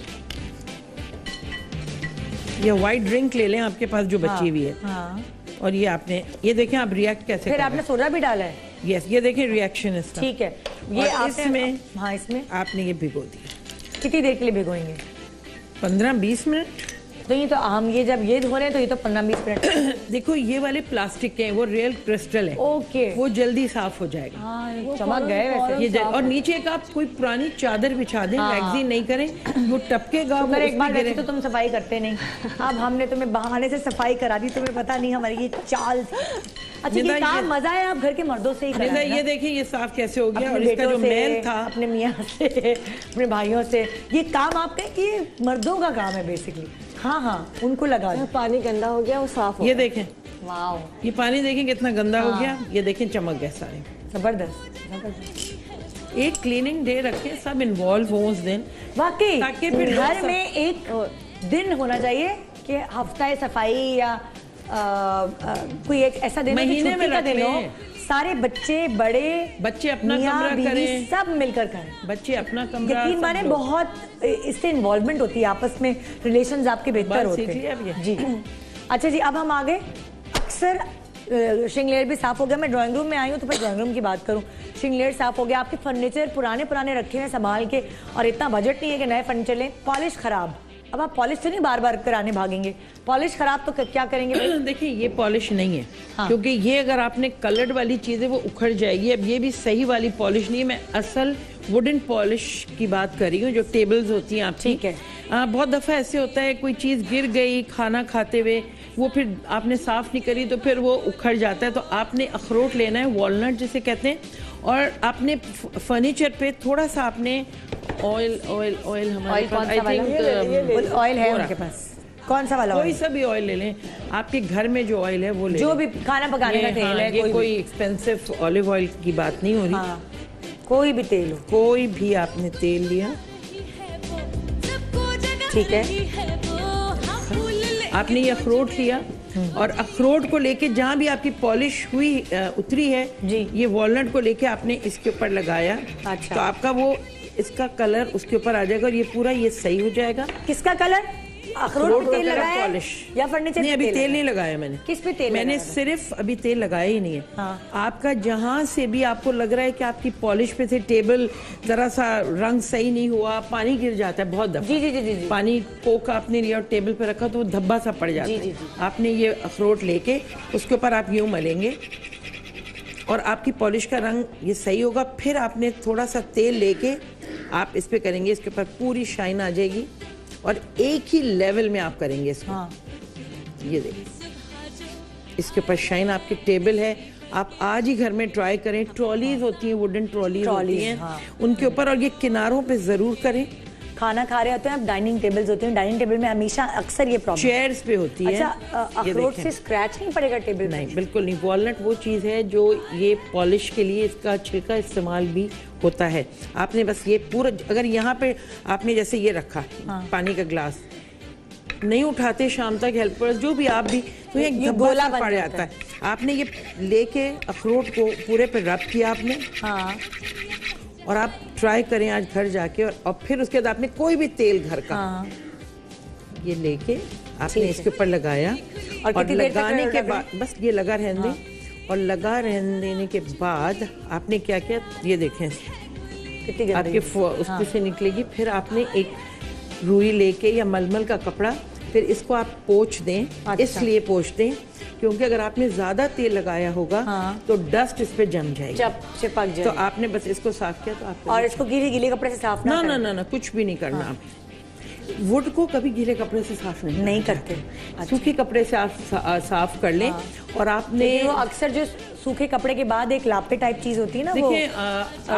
ये वाइट ड्रिंक ले लें आपके पास जो बची हुई है। हाँ, और ये आपने, ये देखें आप रिएक्ट कैसे, फिर आपने सोडा भी डाला है? यस, ये देखें रिएक्शन इसका। ठीक है, ये इसमें, हाँ, इसमें आपने ये भिगो दिया। कितनी देर के लिए भिगोएंगे? 15-20 मिनट। तो ये तो हम ये जब ये धो रहे हैं तो ये तो 15-20 मिनट। देखो ये वाले प्लास्टिक के हैं, वो रियल क्रिस्टल है, ओके, वो जल्दी साफ हो जाएगा। हाँ, चमक गए वैसे। और नीचे एक आप कोई पुरानी चादर बिछा दें, मैगजीन नहीं करें, वो टपकेगा। वो एक बार वैसे तो तुम सफाई करते नहीं, अब हमने तुम्हें बहाने से सफाई करा दी, तुम्हें पता नहीं हमारी ये चाल। अच्छा ये काम मजा है आप घर के मर्दों से ही करा है। ये देखिए ये साफ कैसे हो गया, और इसका जो मैल था अपने मियाँ से, अपने भाइयों से, ये काम आपका कि मर्दों का काम है बेसिकली। हाँ हाँ, उनको लगा दो। पानी गंदा हो गया, वो साफ हो। ये देखें, वाओ, ये पानी देखें कितना गंदा हो गया, ये देखें चमक गए सारे। जबरदस्त। एक क्लीनिंग डे रखें, सब इन्वॉल्व हो उस दिन, वाकई ताकि फिर घर में एक दिन होना चाहिए कि हफ्ता सफाई या कोई एक ऐसा दिन महीने में रख लें, सारे बच्चे बड़े, बच्चे अपना कमरा करें, सब मिलकर करें, बच्चे अपना कमरा। यकीन माने बहुत इससे इन्वॉल्वमेंट होती है आपस में, रिलेशंस आपके बेहतर होते हैं जी। अच्छा जी, अब हम आगे। अक्सर शिंगलेर भी साफ हो गया, मैं ड्राइंग रूम में आई हूँ तो फिर ड्राइंग रूम की बात करूँ। शिंगलेर साफ हो गया, आपके फर्नीचर पुराने रखे हैं संभाल के, और इतना बजट नहीं है कि नए फर्नीचर लें। पॉलिश खराब, अब आप पॉलिश तो नहीं बार बार कराने भागेंगे, पॉलिश खराब तो क्या करेंगे? देखिए ये पॉलिश नहीं है, हाँ। क्योंकि ये अगर आपने कलर्ड वाली चीजें वो उखड़ जाएगी। अब ये भी सही वाली पॉलिश नहीं है, मैं असल वुडन पॉलिश की बात कर रही हूँ, जो टेबल्स होती हैं आपकी। ठीक है। बहुत दफा ऐसे होता है कोई चीज गिर गई खाना खाते हुए, वो फिर आपने साफ नहीं करी तो फिर वो उखड़ जाता है। तो आपने अखरोट लेना है, वॉलनट जिसे कहते हैं, और आपने फर्नीचर पे थोड़ा सा आपने ऑयल हमारे पास आई थिंक ऑयल है उनके पास, कौन सा वाला? कोई सा भी ऑयल ले लें, आपके घर में जो ऑयल है वो ले जो भी खाना पकाने का तेल है, ये कोई एक्सपेंसिव ऑलिव ऑयल की बात नहीं हो रही। हाँ, कोई भी तेल हो, कोई भी आपने तेल लिया, ठीक है, आपने ये अखरोट लिया, और अखरोट को लेके जहाँ भी आपकी पॉलिश हुई उतरी है जी, ये वॉलनट को लेके आपने इसके ऊपर लगाया। अच्छा। तो आपका वो इसका कलर उसके ऊपर आ जाएगा, और ये पूरा ये सही हो जाएगा। किसका कलर? अखरोट पे तेल लगाया पॉलिश या फर्नीचर? नहीं, अभी तेल नहीं लगाया मैंने। किस पे तेल? मैंने सिर्फ अभी तेल लगाया ही नहीं है। हाँ। आपका जहाँ से भी आपको लग रहा है कि आपकी पॉलिश पे से टेबल जरा सा रंग सही नहीं हुआ, पानी गिर जाता है बहुत दफा। जी जी जी जी, पानी कोक आपने लिया और टेबल पे रखा तो वो धब्बा सा पड़ जाता है। आपने ये अखरोट लेके उसके ऊपर आप यूं मलेंगे और आपकी पॉलिश का रंग ये सही होगा। फिर आपने थोड़ा सा तेल लेके आप इस पे करेंगे, इसके ऊपर पूरी शाइन आ जाएगी और एक ही लेवल में आप करेंगे इसको। हाँ। ये देखिए, इसके ऊपर शाइन, आपकी टेबल है, आप आज ही घर में ट्राई करें। ट्रॉलीज होती हैं, वुडन ट्रॉलीज होती हैं, हाँ। उनके ऊपर, और ये किनारों पे जरूर करें। खाना खा रहे होते हैं आप, डाइनिंग टेबल्स होते हैं, डाइनिंग टेबल में हमेशा अक्सर ये प्रॉब्लम, चेयर्स पे होती है। अच्छा, अखरोट से स्क्रैच नहीं पड़ेगा टेबल? नहीं, बिल्कुल नहीं। वॉलनट वो चीज़ है जो ये पॉलिश के लिए इसका छिलका इस्तेमाल भी होता है। आपने बस ये पूरा, अगर यहाँ पे आपने जैसे ये रखा, हाँ। पानी का ग्लास नहीं उठाते शाम तक हेल्पर्स जो भी आप भी, तो ये गोला पड़ जाता है। आपने ये लेके अखरोट को पूरे पे रब किया आपने, हाँ, और आप ट्राई करें आज घर जाके, और फिर उसके बाद आपने कोई भी तेल घर का, हाँ, ये लेके आपने इसके ऊपर लगाया, और लगाने के बाद बस ये लगा रहने दें, और लगा रहने देने के बाद आपने क्या किया, ये देखें आपके उसको से निकलेगी। फिर आपने एक रुई लेके या मलमल का कपड़ा, फिर इसको आप पोंछ दें। अच्छा। इसलिए पोंछ दें क्योंकि अगर आपने ज्यादा तेल लगाया होगा, हाँ, तो डस्ट इस पे जम जाएगी, चिपक जाएगी। तो आपने बस इसको साफ किया तो आप, और इसको गीले कपड़े से साफ ना कुछ भी नहीं करना। हाँ। वुड को कभी गीले कपड़े से साफ नहीं करते। सूखे कपड़े से आप साफ कर लें। हाँ। और आपने वो अक्सर जो सूखे कपड़े के बाद एक लापे टाइप चीज होती है ना, देखिए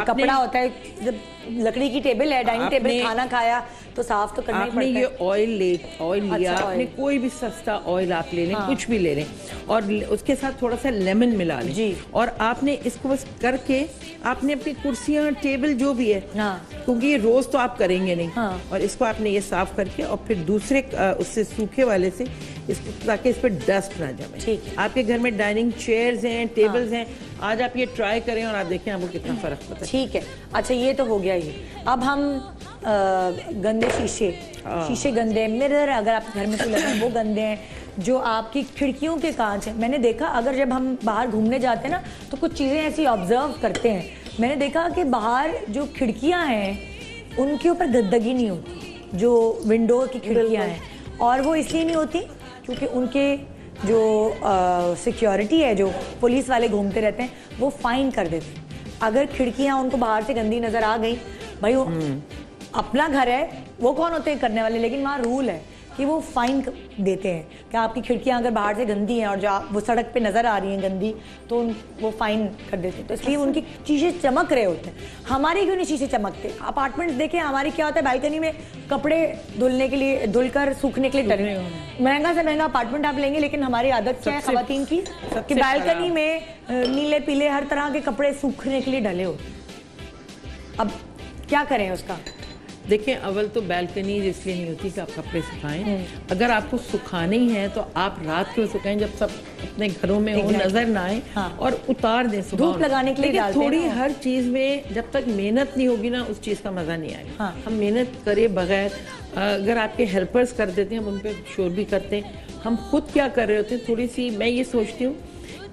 कपड़ा होता है, जब लकड़ी की टेबल है, डाइनिंग टेबल, खाना खाया तो साफ तो करना ही पड़ता है। आपने ये ऑयल लिया, आपने कोई भी सस्ता ऑयल आप ले लें, हाँ, कुछ भी ले लें, और उसके साथ थोड़ा सा लेमन मिला लें जी, और आपने इसको बस करके आपने अपनी कुर्सियां, टेबल जो भी है, हाँ, क्योंकि ये रोज तो आप करेंगे नहीं, हाँ, और इसको आपने ये साफ करके और फिर दूसरे उससे सूखे वाले से इसको, ताकि इस पर डस्ट ना जमे। ठीक। आपके घर में डाइनिंग चेयर्स हैं, टेबल्स हैं, आज आप ये ट्राई करें और आप देखें आपको कितना फर्क पड़ता है। ठीक है, अच्छा ये तो हो गया ये। अब हम गंदे शीशे गंदे, मिरर अगर आपके घर में कोई लगा है वो गंदे हैं, जो आपकी खिड़कियों के कांच है। मैंने देखा अगर जब हम बाहर घूमने जाते हैं ना तो कुछ चीज़ें ऐसी ऑब्जर्व करते हैं। मैंने देखा कि बाहर जो खिड़कियां हैं उनके ऊपर गंदगी नहीं होती, जो विंडो की खिड़कियां हैं, और वो इसलिए नहीं होती क्योंकि उनके जो सिक्योरिटी है, जो पुलिस वाले घूमते रहते हैं, वो फाइन कर देते हैं। अगर खिड़कियां उनको बाहर से गंदी नजर आ गई, भाई वो अपना घर है, वो कौन होते हैं करने वाले, लेकिन वहाँ रूल है कि वो फाइन देते हैं कि आपकी खिड़कियां अगर बाहर से गंदी हैं और जो वो सड़क पे नज़र आ रही हैं गंदी, तो वो फाइन कर देते हैं। तो इसलिए उनकी शीशे चमक रहे होते हैं। हमारे क्यों नहीं शीशे चमकते? अपार्टमेंट्स देखें, हमारी क्या होता है, बालकनी में कपड़े धुलने के लिए, धुलकर सूखने के लिए डले, महंगा से महंगा अपार्टमेंट आप लेंगे, लेकिन हमारी आदत क्या है खवातीन की कि बालकनी में नीले पीले हर तरह के कपड़े सूखने के लिए डले होते। अब क्या करें उसका? देखिए, अव्वल तो बालकनी इसलिए नहीं होती कि आप कपड़े सुखाएं। अगर आपको सुखाने ही है तो आप रात को सुखाएं जब सब अपने घरों में हो, नजर ना आए। हाँ। और उतार दें सुबह। धूप लगाने के लिए डालते हैं। थोड़ी हर चीज में जब तक मेहनत नहीं होगी ना, उस चीज का मजा नहीं आएगा। हाँ। हम मेहनत करे बगैर, अगर आपके हेल्पर्स कर देते हैं, हम उन पर शोर भी करते हैं, हम खुद क्या कर रहे होते हैं, थोड़ी सी मैं ये सोचती हूँ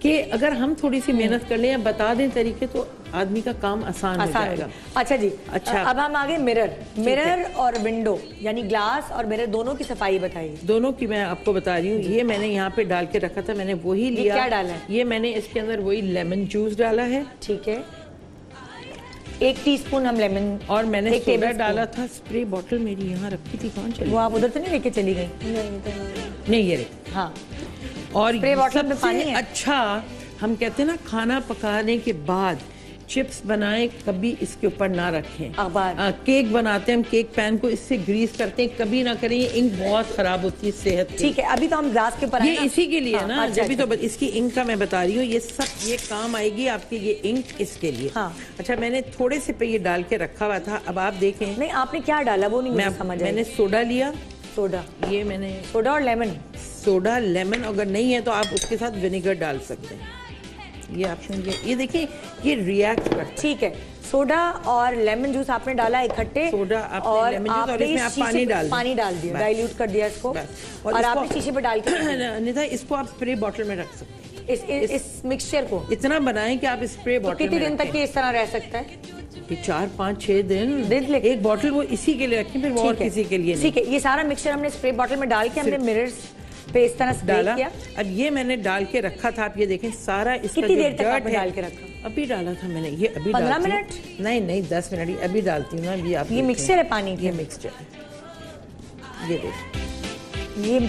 कि अगर हम थोड़ी सी मेहनत कर लें या बता दें तरीके, तो आदमी का काम आसान हो जाएगा। अच्छा जी, अच्छा अब हम आगे मिरर और विंडो यानी ग्लास और मिरर दोनों की सफाई बताइए। दोनों की मैं आपको बता रही हूँ। ये मैंने यहाँ पे डाल के रखा था, मैंने वही लिया। क्या डाला है? ये मैंने इसके अंदर वही लेमन जूस डाला है। ठीक है, 1 टीस्पून हम लेमन, और मैंने सोडा डाला था। स्प्रे बॉटल मेरी यहाँ रखी थी, कौन चली? वो आप उधर तो नहीं लेके चली गई? नहीं, ये हाँ। और स्प्रे बॉटल में पानी है। अच्छा, हम कहते हैं ना, खाना पकाने के बाद चिप्स बनाएं, कभी इसके ऊपर ना रखें। केक बनाते हैं हम, केक पैन को इससे ग्रीस करते हैं, कभी ना करें। ये इंक बहुत खराब होती है सेहत। ठीक है, अभी तो हम ग्लास के ऊपर, ये इसी के लिए ना, जब तो इसकी इंक का मैं बता रही हूँ, ये सब ये काम आएगी आपकी, ये इंक इसके लिए। हाँ। अच्छा, मैंने थोड़े से पे ये डाल के रखा हुआ था। अब आप देखें। नहीं, आपने क्या डाला वो नहीं मुझे समझ आया। मैंने सोडा लिया। सोडा, ये मैंने सोडा और लेमन। सोडा, लेमन, अगर नहीं है तो आप उसके साथ विनेगर डाल सकते हैं। ये ऑप्शन, ये देखिए, ये रिएक्ट करता है। ठीक है, सोडा और लेमन जूस आपने डाला इकट्ठे, सोडा और लेमन जूस, और इसमें आप पानी डाल दिया, डाइल्यूट कर दिया इसको, और आपने शीशे पे डाल के निधा, इसको आप स्प्रे बॉटल में रख सकते हैं। इस मिक्सचर को इतना बनाएं कि आप स्प्रे बॉटल में कितने दिन तक ये इस तरह रह सकता है? 4, 5, 6 दिन। एक बॉटल वो इसी के लिए रखें, फिर वो और किसी के लिए नहीं। ठीक है, ये सारा मिक्सचर हमने स्प्रे बॉटल में डाल के हमने मिरर्स पे इस तरह डाला किया। अब ये मैंने डाल के रखा था, आप ये देखें सारा इसका कितनी देर तक आपने डाल के रखा? अभी डाला था मैंने, ये अभी 15 मिनट? नहीं 10 मिनट, अभी डालती हूँ ना। ये मिक्सचर है पानी, ये मिक्सचर, ये देखिए, ये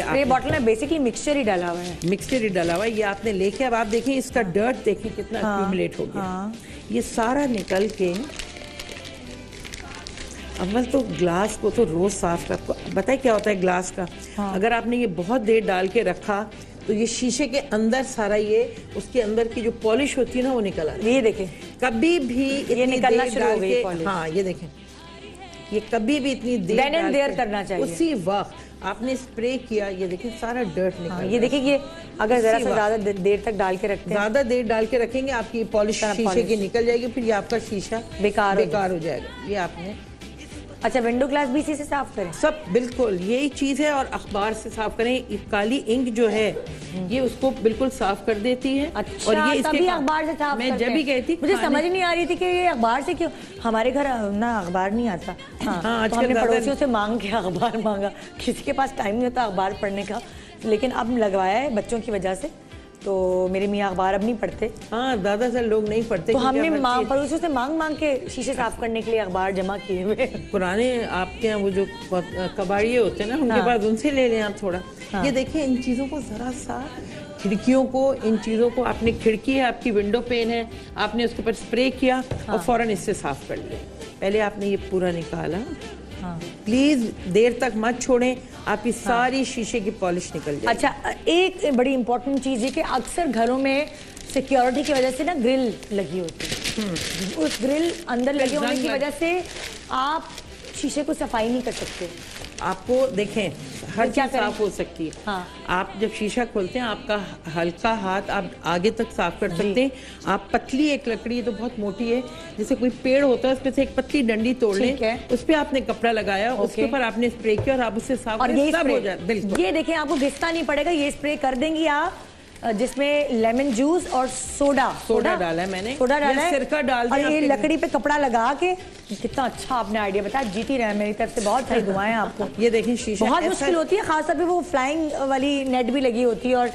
स्प्रे बॉटल में बेसिकली मिक्सचर ही डाला हुआ है। मिक्सचर ही डाला हुआ है। ये आपने लेके, अब आप देखें इसका डर्ट देखें कितना एक्यूमुलेट हो गया। ये सारा निकल के, अव्वल तो ग्लास को तो रोज साफ कर, बताए क्या होता है ग्लास का। अगर आपने ये बहुत देर डाल के रखा तो ये शीशे के अंदर सारा ये उसके अंदर की जो पॉलिश होती है ना, वो निकल आती है। ये देखें, कभी भी ये निकलना शुरू हो गई पॉलिश। हाँ, ये देखें, ये कभी भी इतनी देर करना चाहिए। उसी वक्त आपने स्प्रे किया, ये देखें सारा डर्ट निकल। ये देखिए, ये अगर जरा सा ज्यादा देर तक डाल के रखते हैं, ज्यादा देर डाल के रखेंगे, आपकी पॉलिश शीशे की निकल जाएगी, फिर ये आपका शीशा बेकार हो जाएगा। ये आपने, अच्छा, विंडो ग्लास भी इसी से साफ करें? सब बिल्कुल यही चीज है, और अखबार से साफ करें। काली इंक जो है ये उसको बिल्कुल साफ कर देती है। अच्छा, और ये इसके अखबार से साफ मैं जब भी कहती, मुझे समझ नहीं आ रही थी कि ये अखबार से क्यों, हमारे घर ना अखबार नहीं आता। हाँ, तो हमने पड़ोसियों से मांग के अखबार मांगा, किसी के पास टाइम नहीं होता अखबार पढ़ने का, लेकिन अब लगवाया है बच्चों की वजह से, तो मेरे मियाँ अखबार अब नहीं पढ़ते। हाँ, ज्यादातर लोग नहीं पढ़ते, तो हमने पड़ोसियों से मांग के शीशे साफ करने के लिए अखबार जमा किए हुए। पुराने आपके यहाँ वो जो कबाड़िए होते हैं ना, उनके पास, उनसे ले लें आप थोड़ा। ये देखिए, इन चीजों को जरा सा, खिड़कियों को, इन चीजों को, आपने खिड़की है, आपकी विंडो पेन है, आपने उसके ऊपर स्प्रे किया और फौरन इससे साफ कर लिया। पहले आपने ये पूरा निकाला। प्लीज देर तक मत छोड़ें, आपकी सारी शीशे की पॉलिश निकल जाए। अच्छा, एक बड़ी इंपॉर्टेंट चीज है कि अक्सर घरों में सिक्योरिटी की वजह से ना ग्रिल लगी होती है। उस ग्रिल अंदर लगे होने की वजह से आप शीशे को सफाई नहीं कर सकते। आपको देखें, हर चीज साफ हो सकती है। हाँ। आप जब शीशा खोलते हैं, आपका हल्का हाथ आप आगे तक साफ कर सकते हैं। आप पतली एक लकड़ी, तो बहुत मोटी है, जैसे कोई पेड़ होता है, उसपे से एक पतली डंडी तोड़ लें, उस पे आपने कपड़ा लगाया, उसके ऊपर आपने स्प्रे किया और आप उससे साफ, और ये सब हो जाए। बिल्कुल, ये देखें, आपको घिसना नहीं पड़ेगा, ये स्प्रे कर देंगी आप जिसमें लेमन जूस और सोडा डाला है मैंने, सोडा डाला है, सिरका डाल दिया। और ये लकड़ी पे कपड़ा लगा के, कितना अच्छा आपने आइडिया बताया। जीती रहे मेरी तरफ से, बहुत सारी दुआएं आपको। ये देखिए शीशा बहुत मुश्किल होती है, खासतौर पे वो फ्लाइंग वाली नेट भी लगी होती है और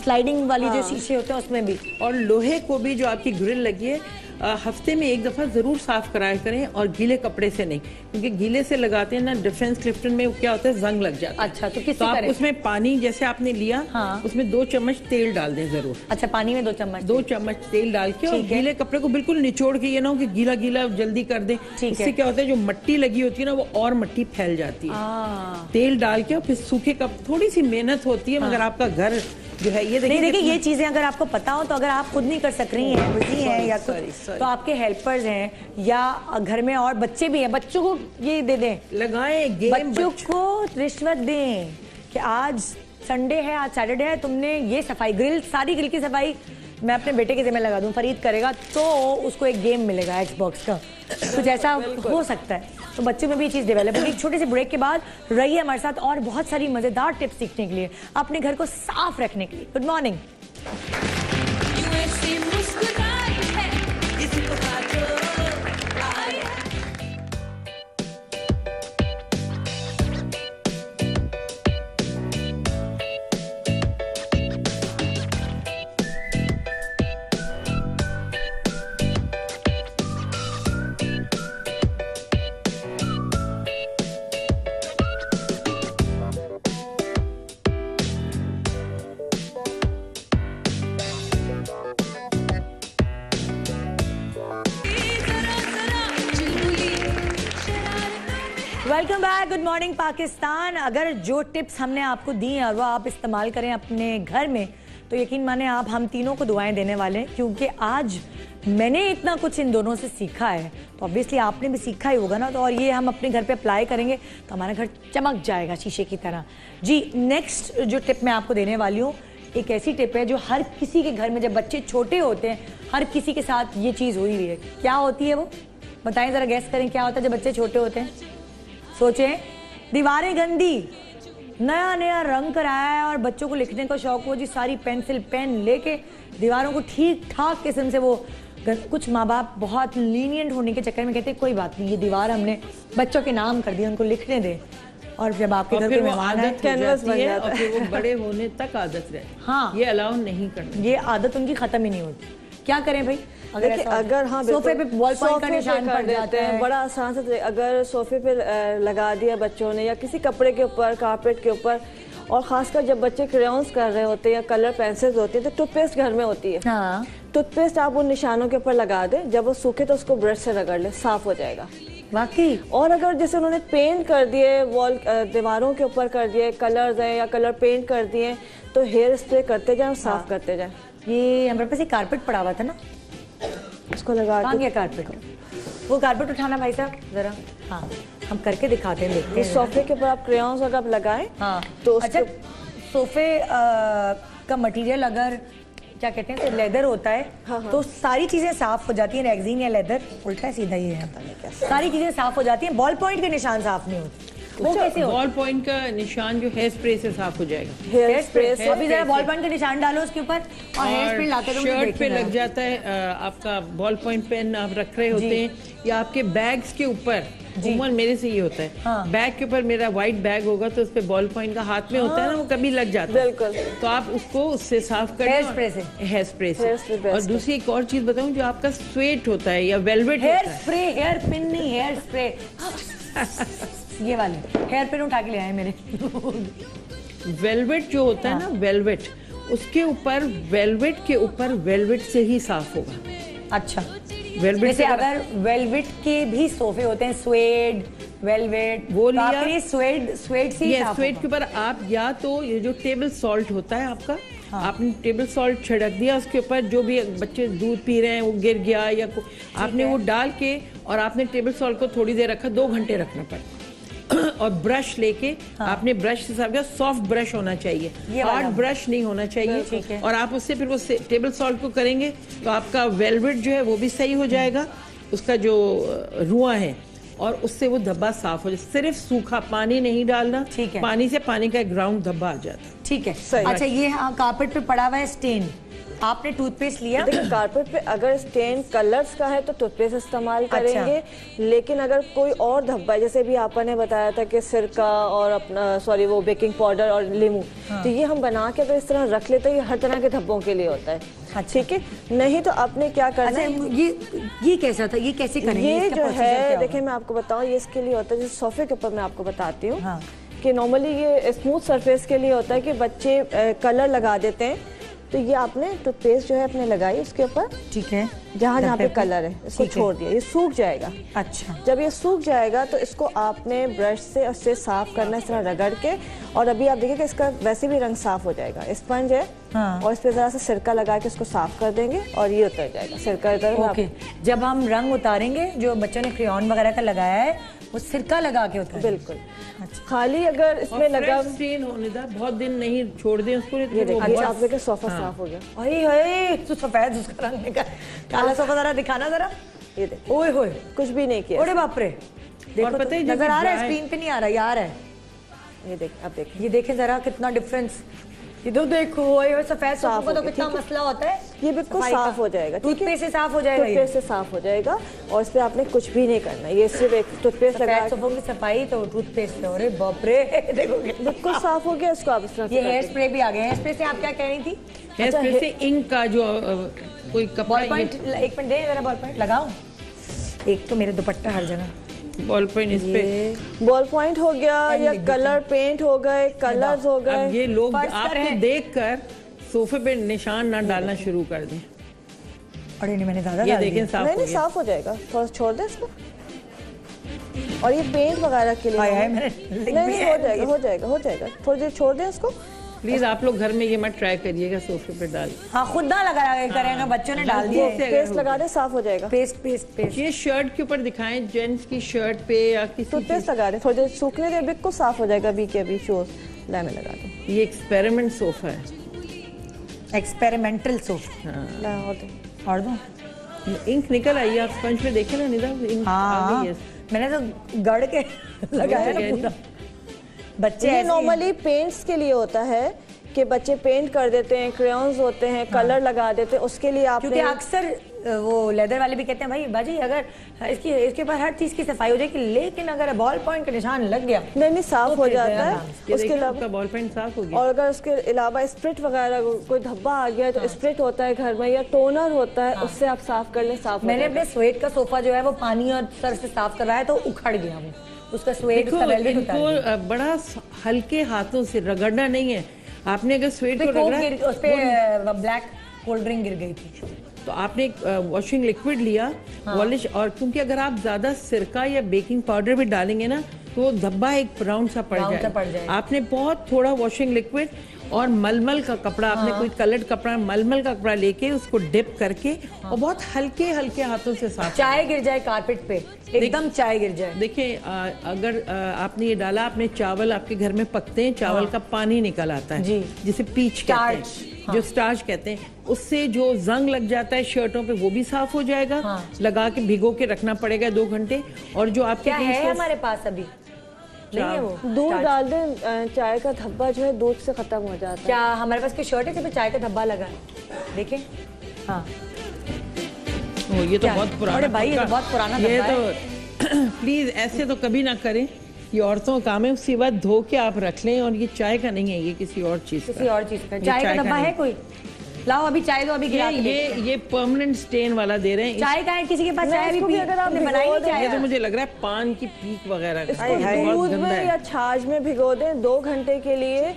स्लाइडिंग वाली जो शीशे होते हैं उसमें भी। और लोहे को भी जो आपकी ग्रिल लगी है हफ्ते में एक दफा जरूर साफ कराया करें, और गीले कपड़े से नहीं, क्योंकि गीले से लगाते हैं ना डिफेंस क्लिफ्टन में क्या होता है, जंग लग जाता है। अच्छा, तो किस आप उसमें पानी जैसे आपने लिया, उसमें 2 चम्मच तेल डाल दें जरूर। अच्छा, पानी में 2 चम्मच तेल डाल के, और गीले कपड़े को बिल्कुल निचोड़ के, ये ना हो कि गीला गीला जल्दी कर दें। इससे क्या होता है, जो मट्टी लगी होती है ना वो और मट्टी फैल जाती है। तेल डाल के और फिर सूखे कप, थोड़ी सी मेहनत होती है, मगर आपका घर जो है ये देखिए ये चीजें अगर आपको पता हो, तो अगर आप खुद नहीं कर सक रही हैं, बिजी हैं या कुछ, तो आपके हेल्पर्स हैं या घर में और बच्चे भी हैं, बच्चों को ये दे दें, लगाएं गेम, बच्चों को रिश्वत दें कि आज संडे है, आज सैटरडे है, तुमने ये सफाई, सारी ग्रिल की सफाई मैं अपने बेटे के जिम्मे लगा दूं, फरीद करेगा तो उसको एक गेम मिलेगा एक्सबॉक्स का, कुछ ऐसा हो सकता है। तो बच्चों में भी ये चीज़ डेवलप होगी। एक छोटे से ब्रेक के बाद रहिए हमारे साथ और बहुत सारी मज़ेदार टिप्स सीखने के लिए, अपने घर को साफ रखने के लिए। Good morning. Welcome back, good morning Pakistan. अगर जो टिप्स हमने आपको दी हैं और वो आप इस्तेमाल करें अपने घर में, तो यकीन माने आप हम तीनों को दुआएं देने वाले हैं, क्योंकि आज मैंने इतना कुछ इन दोनों से सीखा है, तो ऑब्वियसली आपने भी सीखा ही होगा ना। तो और ये हम अपने घर पे अप्लाई करेंगे तो हमारा घर चमक जाएगा शीशे की तरह। जी, नेक्स्ट जो टिप मैं आपको देने वाली हूँ, एक ऐसी टिप है जो हर किसी के घर में, जब बच्चे छोटे होते हैं, हर किसी के साथ ये चीज़ हुई हुई है। क्या होती है वो, बताएं ज़रा, गैस करें क्या होता है जब बच्चे छोटे होते हैं। सोचें, दीवारें गंदी, नया नया रंग कराया है और बच्चों को लिखने का शौक हो जी, सारी पेंसिल पेन लेके दीवारों को ठीक ठाक किस्म से वो, कुछ माँ बाप बहुत लीनियंट होने के चक्कर में कहते हैं कोई बात नहीं, ये दीवार हमने बच्चों के नाम कर दिया, उनको लिखने दे। और जब आपके घर पे मेहमान आए, कैनवस बन जाता है, और फिर वो बड़े होने तक आदत रहे। हाँ, ये अलाउ नहीं करना, ये आदत उनकी खत्म ही नहीं होती। क्या करें भाई, अगर हाँ सोफे पे वॉल पॉइंट का निशान पड़ जाते हैं, बड़ा आसान से अगर सोफे पे लगा दिया बच्चों ने, या किसी कपड़े के ऊपर, कारपेट के ऊपर, और खासकर जब बच्चे क्रेयॉन्स कर रहे होते हैं या कलर पेंसिल्स होती है, तो टूथपेस्ट घर में होती है। हाँ, टूथपेस्ट आप उन निशानों के ऊपर लगा दें, जब वो सूखे तो उसको ब्रश से रगड़ ले, साफ हो जाएगा वाकई। और अगर जैसे उन्होंने पेंट कर दिए, वॉल दीवारों के ऊपर कर दिए, कलर्स हैं या कलर पेंट कर दिए, तो हेयर स्प्रे करते जाए और साफ करते जाए। ये हमारे पास एक कारपेट पड़ा हुआ था ना, उसको लगा के कारपेट, वो कारपेट उठाना भाई साहब जरा। हाँ, हम करके दिखाते हैं, देखते हैं। सोफे के ऊपर आप क्रेयॉन्स अगर आप लगाएं, हाँ, तो अच्छा, सोफे का मटेरियल अगर क्या कहते हैं तो लेदर होता है, तो सारी चीजें साफ हो जाती हैं। रेक्सीन या लेदर, उल्टा सीधा ये है, सारी चीजें साफ हो जाती हैं। बॉल पॉइंट के निशान साफ नहीं होते। वो कैसे हो? बॉल पॉइंट का निशान जो हेयर स्प्रे से साफ हो जाएगा। हेयर स्प्रे से अभी जरा बॉल पॉइंट का निशान डालो उसके ऊपर, और हेयर स्प्रे लाते रहो। शर्ट पे लग जाता है आपका बॉल पॉइंट पेन, आप रख रहे होते हैं, या आपके बैग्स के ऊपर, उमर मेरे से ये होता है। हाँ। बैग के ऊपर मेरा व्हाइट बैग होगा तो उस पे बॉल पॉइंट का हाथ में होता है ना, वो कभी लग जाता है। बिल्कुल, तो आप उसको उससे साफ करें, हेयर स्प्रे से। हेयर स्प्रे से। और दूसरी एक और चीज बताऊं, जो आपका स्वेट होता है या velvet, hair spray, hair pin नहीं, हेयर स्प्रे ये वाले हेयर पिन उठा के ले आए मेरे। वेलवेट जो होता है ना, वेलवेट, उसके ऊपर, वेलवेट के ऊपर वेलवेट से ही साफ होगा। अच्छा, वेलवेट से अगर वेलवेट के भी सोफे होते हैं, स्वेड, वेलवेट, वो लिया, स्वेड से ही साफ स्वेड के ऊपर आप या तो ये जो टेबल सॉल्ट होता है आपका, आपने टेबल सॉल्ट छिड़क दिया उसके ऊपर, जो भी बच्चे दूध पी रहे हैं वो गिर गया या आपने वो डाल के, और आपने टेबल सॉल्ट को थोड़ी देर रखा, 2 घंटे रखना पड़ता। और ब्रश लेके आपने ब्रश से साफ किया, सॉफ्ट ब्रश होना चाहिए, हार्ड ब्रश नहीं होना चाहिए। और आप उससे फिर वो टेबल सॉल्ट को करेंगे तो आपका वेलवेट जो है वो भी सही हो जाएगा, उसका जो रुआ है और उससे वो धब्बा साफ हो जाए। सिर्फ सूखा पानी नहीं डालना, ठीक है। पानी से पानी का एक ग्राउंड धब्बा आ जाता है। ठीक है। अच्छा, ये कारपेट पे पड़ा हुआ है स्टेन, आपने टूथपेस्ट लिया? देखिए कारपेट पे अगर स्टेन कलर्स का है तो टूथपेस्ट इस्तेमाल करेंगे। लेकिन अगर कोई और धब्बा है, जैसे भी आपने बताया था कि सिरका और अपना वो बेकिंग पाउडर और नींबू, तो ये हम बना के अगर इस तरह रख लेते हैं, ये हर तरह के धब्बों के लिए होता है। ठीक है, नहीं तो आपने क्या करना है, ये कैसा था, ये कैसे करेंगे? ये जो है देखिए मैं आपको बताऊँ, ये इसके लिए होता है, जैसे सोफे के ऊपर मैं आपको बताती हूँ कि नॉर्मली ये स्मूथ सरफेस के लिए होता है कि बच्चे कलर लगा देते हैं। तो ये आपने टूथपेस्ट जो है अपने लगाई उसके ऊपर, ठीक है, जहाँ जहाँ पे कलर है इसको छोड़ दिया, ये सूख जाएगा। अच्छा, जब ये सूख जाएगा तो इसको आपने ब्रश से उससे साफ करना, इस तरह रगड़ के। और अभी आप देखिए कि इसका वैसे भी रंग साफ हो जाएगा। स्पंज है और इस पे जरा सा सिरका लगा के इसको साफ कर देंगे और ये उतर जाएगा सिरका इधर। जब हम रंग उतारेंगे, जो बच्चों ने क्रेयॉन वगैरह का लगाया है, वो सिरका लगा के उतारेंगे। बिल्कुल। खाली अगर इसमें लगा स्टेन होने दा, बहुत दिन नहीं छोड़ दें उसको। ये देखिए आप देखिए सोफा साफ हो गया। अरे तो सफेद उसका रंग निकल, काला सोफा जरा दिखाना जरा। ये देखो, ओए होए, कुछ भी नहीं किया। ओरे बाप रे, देखो पता है नजर आ रहा है, स्क्रीन पे नहीं आ रहा, यार है। ये देखिए, अब देखिए, ये देखें जरा कितना डिफरेंस। इधर देखो, सफेद सोफा का तो कितना मसला होता है। ये बिल्कुल साफ हो जाएगा, टूथपेस्ट से साफ हो जाएगा, टूथपेस्ट से साफ हो जाएगा। और इस पे आपने कुछ भी नहीं करना, ये सिर्फ एक टूथपेस्ट लगा। सोफों की सफाई तो टूथपेस्ट से। अरे बाप रे, देखो बिल्कुल साफ हो गया। इसको आप इस तरह ये हेयर स्प्रे भी आ गया। हेयर स्प्रे से आप क्या कह रही थी? हेयर स्प्रे से इंक का जो कोई कपड़ा, बॉल पॉइंट, एक मिनट दे जरा, बॉल पॉइंट लगाओ। एक तो मेरे दुपट्टा हर जगह, बॉल पॉइंट इस पे बॉल पॉइंट हो गया या कलर पेंट हो गए, कलर्स हो गए। अब ये लोग आपको देखकर सोफे पे निशान ना डालना शुरू कर दें। अरे नहीं, मैंने ज्यादा ये देखें साफ नहीं, साफ हो जाएगा, थोड़ा छोड़ दे इसको। और ये पेंट वगैरह के लिए नहीं, हो जाएगा, थोड़ी देर छोड़ दें इसको। प्लीज आप लोग घर में ये मत ट्राई करिएगा सोफे पे डाल। हाँ, खुद ना लगाया करेंगे, बच्चों ने डाल दिया। पेस्ट लगा दे, साफ हो जाएगा। पेस्ट ये शर्ट के ऊपर दिखाएं, जेंट्स की शर्ट पे या किसी टूथपेस्ट लगा दे, थोड़ी देर सूखने दे, बिल्कुल साफ हो जाएगा। अभी के अभी शोज लाने लगा दो। ये एक्सपेरिमेंट सोफा है, एक्सपेरिमेंटल सोफा। और दो इंक निकल आई है, आप स्पंज पे देखे ना निदा, इंक आ गई है। मैंने तो गड़ के लगाया ना पूरा। बच्चे ये नॉर्मली पेंट्स के लिए होता है कि बच्चे पेंट कर देते हैं, क्रेयॉन्स होते हैं, कलर लगा देते हैं, उसके लिए आप, क्योंकि अक्सर वो लेदर वाले भी कहते हैं भाई बाजी अगर इसके ऊपर हर चीज की सफाई हो जाएगी, लेकिन अगर बॉल पॉइंट का निशान लग गया नहीं साफ हो जाता है। उसके अलावा बॉल पॉइंट साफ हो गया। और अगर उसके अलावा स्प्रिट वगैरह कोई धब्बा आ गया तो स्प्रिट होता है घर में या टोनर होता है, उससे आप साफ कर लें, साफ। मैंने अपने स्वेट का सोफा जो है वो पानी और सर से साफ करवाया तो उखड़ गया वो, उसका स्वेट, उसका वेलवेट उतार दिया। इनको बड़ा हल्के हाथों से रगड़ना नहीं है। आपने अगर स्वेट को रगड़ा, उस पे ब्लैक कोल्ड ड्रिंक गिर गई थी, तो आपने एक वॉशिंग लिक्विड लिया, पॉलिश, और क्योंकि अगर आप ज्यादा सिरका या बेकिंग पाउडर भी डालेंगे ना तो वो धब्बा एक राउंड सा पड़ जाएगा। आपने बहुत थोड़ा वॉशिंग लिक्विड और मलमल का कपड़ा, आपने कोई कलर्ड कपड़ा, मलमल का कपड़ा लेके उसको डिप करके और बहुत हल्के हल्के हाथों से साफ। चाय गिर जाए कारपेट पे, एकदम चाय गिर जाए। देखिए अगर आपने ये डाला, आपने चावल, आपके घर में पकते हैं, चावल का पानी निकल आता है जिसे पीच कहते हैं, जो स्टार्च कहते हैं, उससे जो जंग लग जाता है शर्टों पे वो भी साफ हो जाएगा। लगा के भिगो के रखना पड़ेगा 2 घंटे। और जो आपके है हमारे पास अभी नहीं है वो, दूध डाल दें, चाय का धब्बा जो है दूध से खत्म हो जाता है। क्या हमारे पास कोई शर्ट है जिसमें चाय का धब्बा लगा है? देखें, हाँ ये तो बहुत पुराना। अरे भाई ये तो बहुत पुराना ये तो प्लीज ऐसे तो कभी ना करें, ये औरतों का काम है। उसके बाद धो के आप रख लें। और ये चाय का नहीं है, ये किसी और चीज का। चाय का धब्बा है कोई? लाओ अभी चाय दो, अभी ये परमानेंट स्टेन वाला दे रहे हैं। चाय का है किसी के पास? चाय भी अगर आप बनाई नहीं चाय, तो मुझे लग रहा है पान की पीक वगैरह दूध में या छाछ में भिगो दें 2 घंटे के लिए।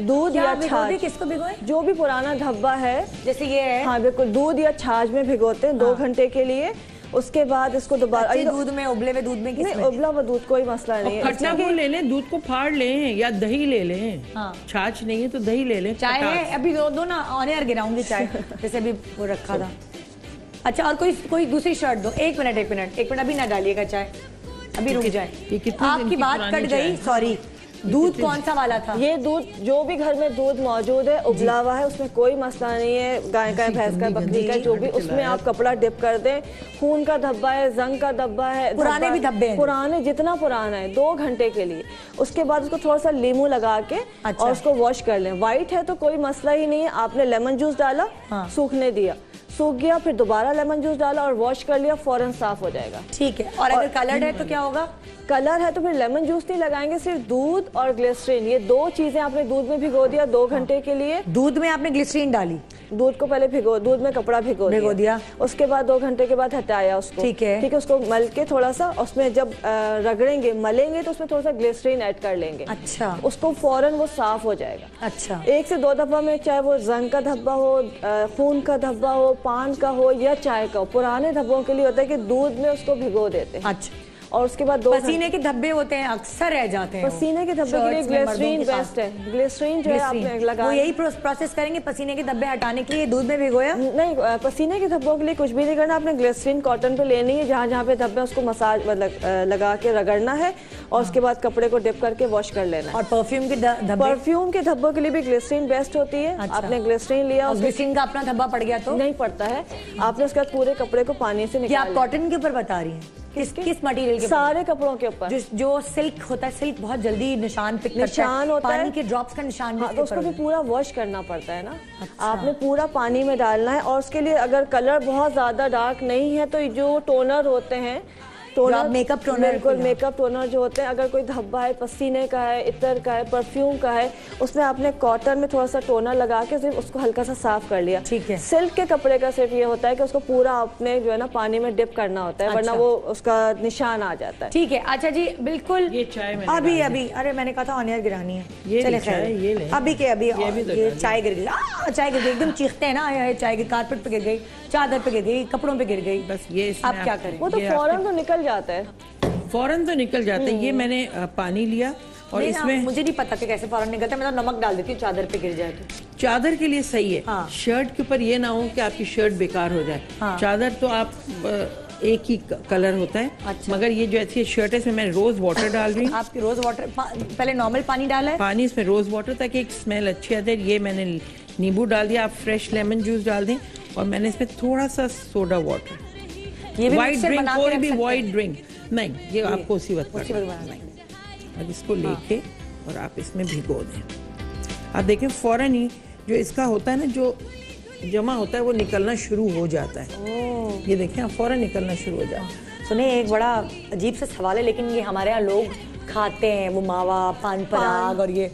दूध या छाछ, किसको भिगोए? जो भी पुराना धब्बा है, जैसे ये है, हाँ बिल्कुल, दूध या छाछ में भिगोते हैं 2 घंटे के लिए। उसके बाद इसको दोबारा दूध में, उबले हुए दूध में, नहीं उबला हुआ दूध कोई मसला नहीं है। खट्टा गुड़ ले लें, दूध को फाड़ लें, या दही ले लें। छाछ नहीं है तो दही ले लें। चाय है अभी दो ना, ऑन एयर गिराऊंगी चाय जैसे अभी वो रखा था। अच्छा, और कोई दूसरी शर्ट दो। एक मिनट अभी ना डालिएगा चाय, अभी रुक जाए। आपकी बात कट गई, सॉरी। दूध कौन सा वाला था? ये दूध जो भी घर में दूध मौजूद है उबला हुआ है, उसमें कोई मसला नहीं है, गाय का, भैंस का, बकरी का, जो भी, उसमें आप कपड़ा डिप कर दें। खून का धब्बा है, जंग का धब्बा है, पुराने भी धब्बे हैं, पुराने जितना पुराना है, 2 घंटे के लिए। उसके बाद उसको थोड़ा सा नींबू लगा के और उसको वॉश कर लें। व्हाइट है तो कोई मसला ही नहीं है, आपने लेमन जूस डाला, सूखने दिया, सूख गया, फिर दोबारा लेमन जूस डाला और वॉश कर लिया, फौरन साफ हो जाएगा। ठीक है। और अगर कलर्ड है तो क्या होगा? कलर है तो फिर लेमन जूस नहीं लगाएंगे, सिर्फ दूध और ग्लिसरीन, ये 2 चीजें आपने दूध में भिगो दिया 2 घंटे के लिए। दूध में आपने ग्लिसरीन डाली, दूध को पहले दूध में कपड़ा भिगो दिया, उसके बाद 2 घंटे के बाद हटाया उसको। ठीक है, उसको मल के थोड़ा सा उसमें जब रगड़ेंगे, मलेंगे तो उसमें थोड़ा सा ग्लिसरीन ऐड कर लेंगे। अच्छा। उसको फौरन वो साफ हो जाएगा। अच्छा। 1 से 2 दफा में, चाहे वो जंग का धब्बा हो, खून का धब्बा हो, पान का हो या चाय का हो, पुराने धब्बों के लिए होता है कि दूध में उसको भिगो देते हैं। अच्छा। और उसके बाद पसीने के धब्बे होते हैं, अक्सर रह जाते हैं। पसीने के धब्बे के लिए ग्लिसरीन बेस्ट है। ग्लिसरीन जो है आपने लगा, वो यही प्रोसेस करेंगे पसीने के धब्बे हटाने के लिए। दूध में भिगोया नहीं, पसीने के धब्बों के लिए कुछ भी नहीं करना, आपने ग्लिसरीन कॉटन पे लेनी है, जहाँ जहाँ पे धब्बे उसको मसाज लगा के रगड़ना है और उसके बाद कपड़े को डिप करके वॉश कर लेना है। और परफ्यूम के धब्बे, परफ्यूम के धब्बों के लिए भी ग्लिसरीन बेस्ट होती है। आपने ग्लिसरीन लिया, ग्लिसरीन का अपना धब्बा पड़ गया तो नहीं पड़ता है, आपने उसके बाद पूरे कपड़े को पानी से निकाल। आप कॉटन के ऊपर बता रही हैं? किस मटेरियल के? सारे कपड़ों के ऊपर। जो सिल्क होता है, सिल्क बहुत जल्दी निशान होता है, पानी के ड्रॉप्स का निशान। हाँ, तो उसको भी पूरा वॉश करना पड़ता है ना। अच्छा। आपने पूरा पानी में डालना है और उसके लिए अगर कलर बहुत ज्यादा डार्क नहीं है तो जो टोनर होते हैं, टोनर, मेकअप टोनर, बिल्कुल मेकअप टोनर जो होते हैं, अगर कोई धब्बा है, पसीने का है, इत्र का है, परफ्यूम का है, उसमें आपने कॉटन में थोड़ा सा टोनर लगा के सिर्फ उसको हल्का सा साफ कर लिया। ठीक है। सिल्क के कपड़े का सिर्फ ये होता है कि उसको पूरा आपने जो है ना पानी में डिप करना होता है। अच्छा। वरना वो उसका निशान आ जाता है। ठीक है। अच्छा जी, बिल्कुल। ये चाय अभी अरे मैंने कहा था ऑनियर गिरानी है, चले खैर अभी के अभी ये चाय गिर गई, चाय गिर गई, एकदम चीखते हैं ना, चाय की कारपेट पे गिर गई, चादर पे गिर गई, कपड़ों पे गिर गई, बस ये आप क्या करें? वो तो फौरन तो निकल जाता है, फौरन तो निकल जाता है। ये मैंने पानी लिया और इसमें, मुझे नहीं पता कि कैसे फौरन निकलता है, मैं तो नमक डाल देती हूँ चादर पे गिर जाए तो। चादर के लिए सही है। हाँ। शर्ट के ऊपर ये ना हो कि आपकी शर्ट बेकार हो जाए। हाँ। चादर तो आप एक ही कलर होता है। अच्छा। मगर ये जो ऐसी शर्ट है इसमें मैं रोज वाटर डाल रही हूँ। आपकी रोज वाटर, पहले नॉर्मल पानी डाला है, पानी इसमें रोज वाटर, ताकि एक स्मेल अच्छी आती है। ये मैंने नींबू डाल दिया, आप फ्रेश लेमन जूस डाल दें और मैंने इसमें थोड़ा सा सोडा वाटर, व्हाइट ड्रिंक, कोई भी व्हाइट ड्रिंक नहीं, ये आपको उसी वक्त और इसको लेके और आप इसमें भिगो दें। आप देखें फौरन ही जो इसका होता है ना, जो जमा होता है वो निकलना शुरू हो जाता है। ये देखें आप, फौरन निकलना शुरू हो जाता है। सुने, एक बड़ा अजीब सा सवाल है, लेकिन ये हमारे यहाँ लोग खाते हैं वो मावा, पान पराग, और ये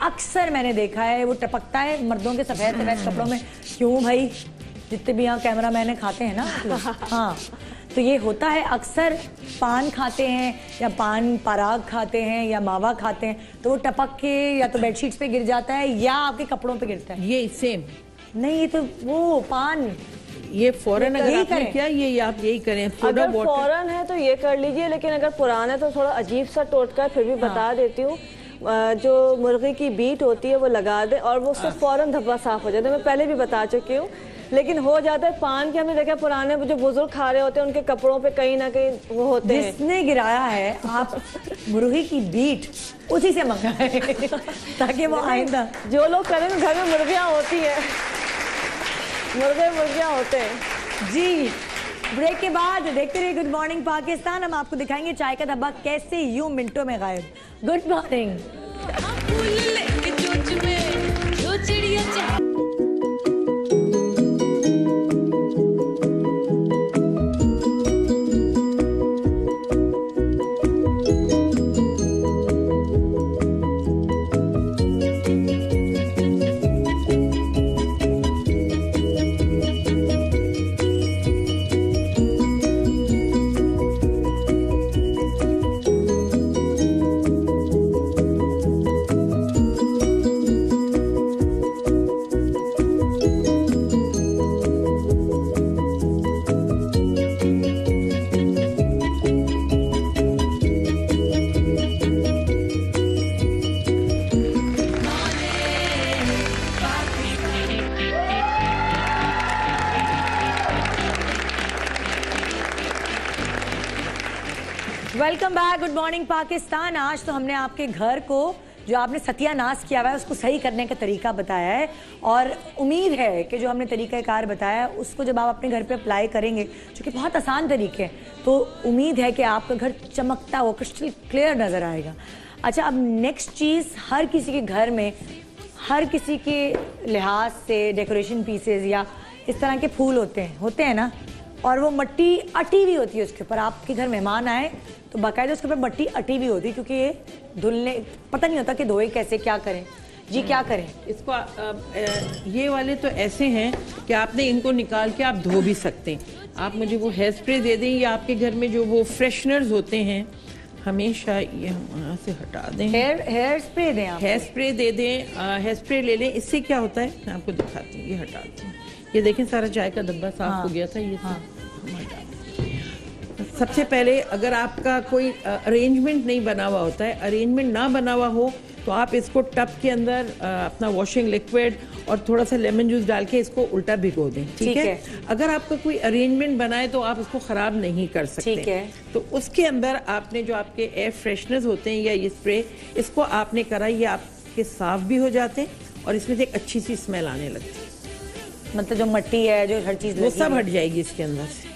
अक्सर मैंने देखा है वो टपकता है मर्दों के सफेद सफेद कपड़ों में। क्यों भाई, जितने भी यहाँ कैमरा मैन खाते हैं ना। हाँ, तो ये होता है, अक्सर पान खाते हैं या पान पराग खाते हैं या मावा खाते हैं तो वो टपक के या तो बेडशीट्स पे गिर जाता है या आपके कपड़ों पे गिरता है। ये सेम नहीं, ये तो वो पान, ये फौरन अगर आपने किया, ये आप यही करें। अगर फौरन है तो ये कर लीजिए, लेकिन अगर पुराना है तो थोड़ा अजीब सा टोटका है, फिर भी बता देती हूँ। जो मुर्गी की बीट होती है वो लगा दे और वो उससे फौरन धब्बा साफ हो जाता है। मैं पहले भी बता चुकी हूँ, लेकिन हो जाता है। पान के हमने देखा पुराने जो बुजुर्ग खा रहे होते हैं उनके कपड़ों पे कहीं ना कहीं वो होते हैं। जिसने गिराया है आप मुर्गी की बीट उसी से मंगाए ताकि वो आइंदा जो लोग करें, घर में मुर्गियाँ होती है, मुर्गियाँ होते हैं जी। ब्रेक के बाद देखते रहिए गुड मॉर्निंग पाकिस्तान। हम आपको दिखाएंगे चाय का धब्बा कैसे यूं मिनटों में गायब। Good morning. Welcome back, good morning Pakistan. आज तो हमने आपके घर को जो आपने सत्यानाश किया हुआ है उसको सही करने का तरीका बताया है, और उम्मीद है कि जो हमने तरीक़ाकार बताया है उसको जब आप अपने घर पे अप्लाई करेंगे, जो कि बहुत आसान तरीके हैं, तो उम्मीद है कि आपका घर चमकता हुआ क्रिस्टल क्लियर नज़र आएगा। अच्छा, अब नेक्स्ट चीज़, हर किसी के घर में, हर किसी के लिहाज से डेकोरेशन पीसेज या इस तरह के फूल होते हैं ना, और वो मिट्टी अटी हुई होती है उसके ऊपर। आपके घर मेहमान आए तो बाकायदा उसके ऊपर मिट्टी अटी हुई होती है, क्योंकि ये धुलने पता नहीं होता कि धोए कैसे, क्या करें जी, क्या करें इसको। ये वाले तो ऐसे हैं कि आपने इनको निकाल के आप धो भी सकते हैं। आप मुझे वो हेयर स्प्रे दे दें, या आपके घर में जो वो फ्रेशनर्स होते हैं, हमेशा ये हम यहाँ से हटा दें। हेयर स्प्रे दें आप? हेयर स्प्रे दे दें, हेयर स्प्रे ले लें। इससे क्या होता है मैं आपको दिखाती हूँ, ये हटाती हूँ। ये देखें सारा चाय का डब्बा साफ हो गया था, ये हम हटा दें। सबसे पहले अगर आपका कोई अरेंजमेंट नहीं बना हुआ होता है, अरेंजमेंट ना बना हुआ हो, तो आप इसको टब के अंदर अपना वॉशिंग लिक्विड और थोड़ा सा लेमन जूस डाल के इसको उल्टा भिगो दें, ठीक है? अगर आपका कोई अरेंजमेंट बनाए तो आप उसको ख़राब नहीं कर सकते, ठीक है? तो उसके अंदर आपने जो आपके एयर फ्रेशनर्स होते हैं या ये स्प्रे, इसको आपने करा, ये आपके साफ भी हो जाते हैं और इसमें से एक अच्छी सी स्मेल आने लगती है। मतलब जो मिट्टी है, जो हर चीज़ वो सब हट जाएगी इसके अंदर से।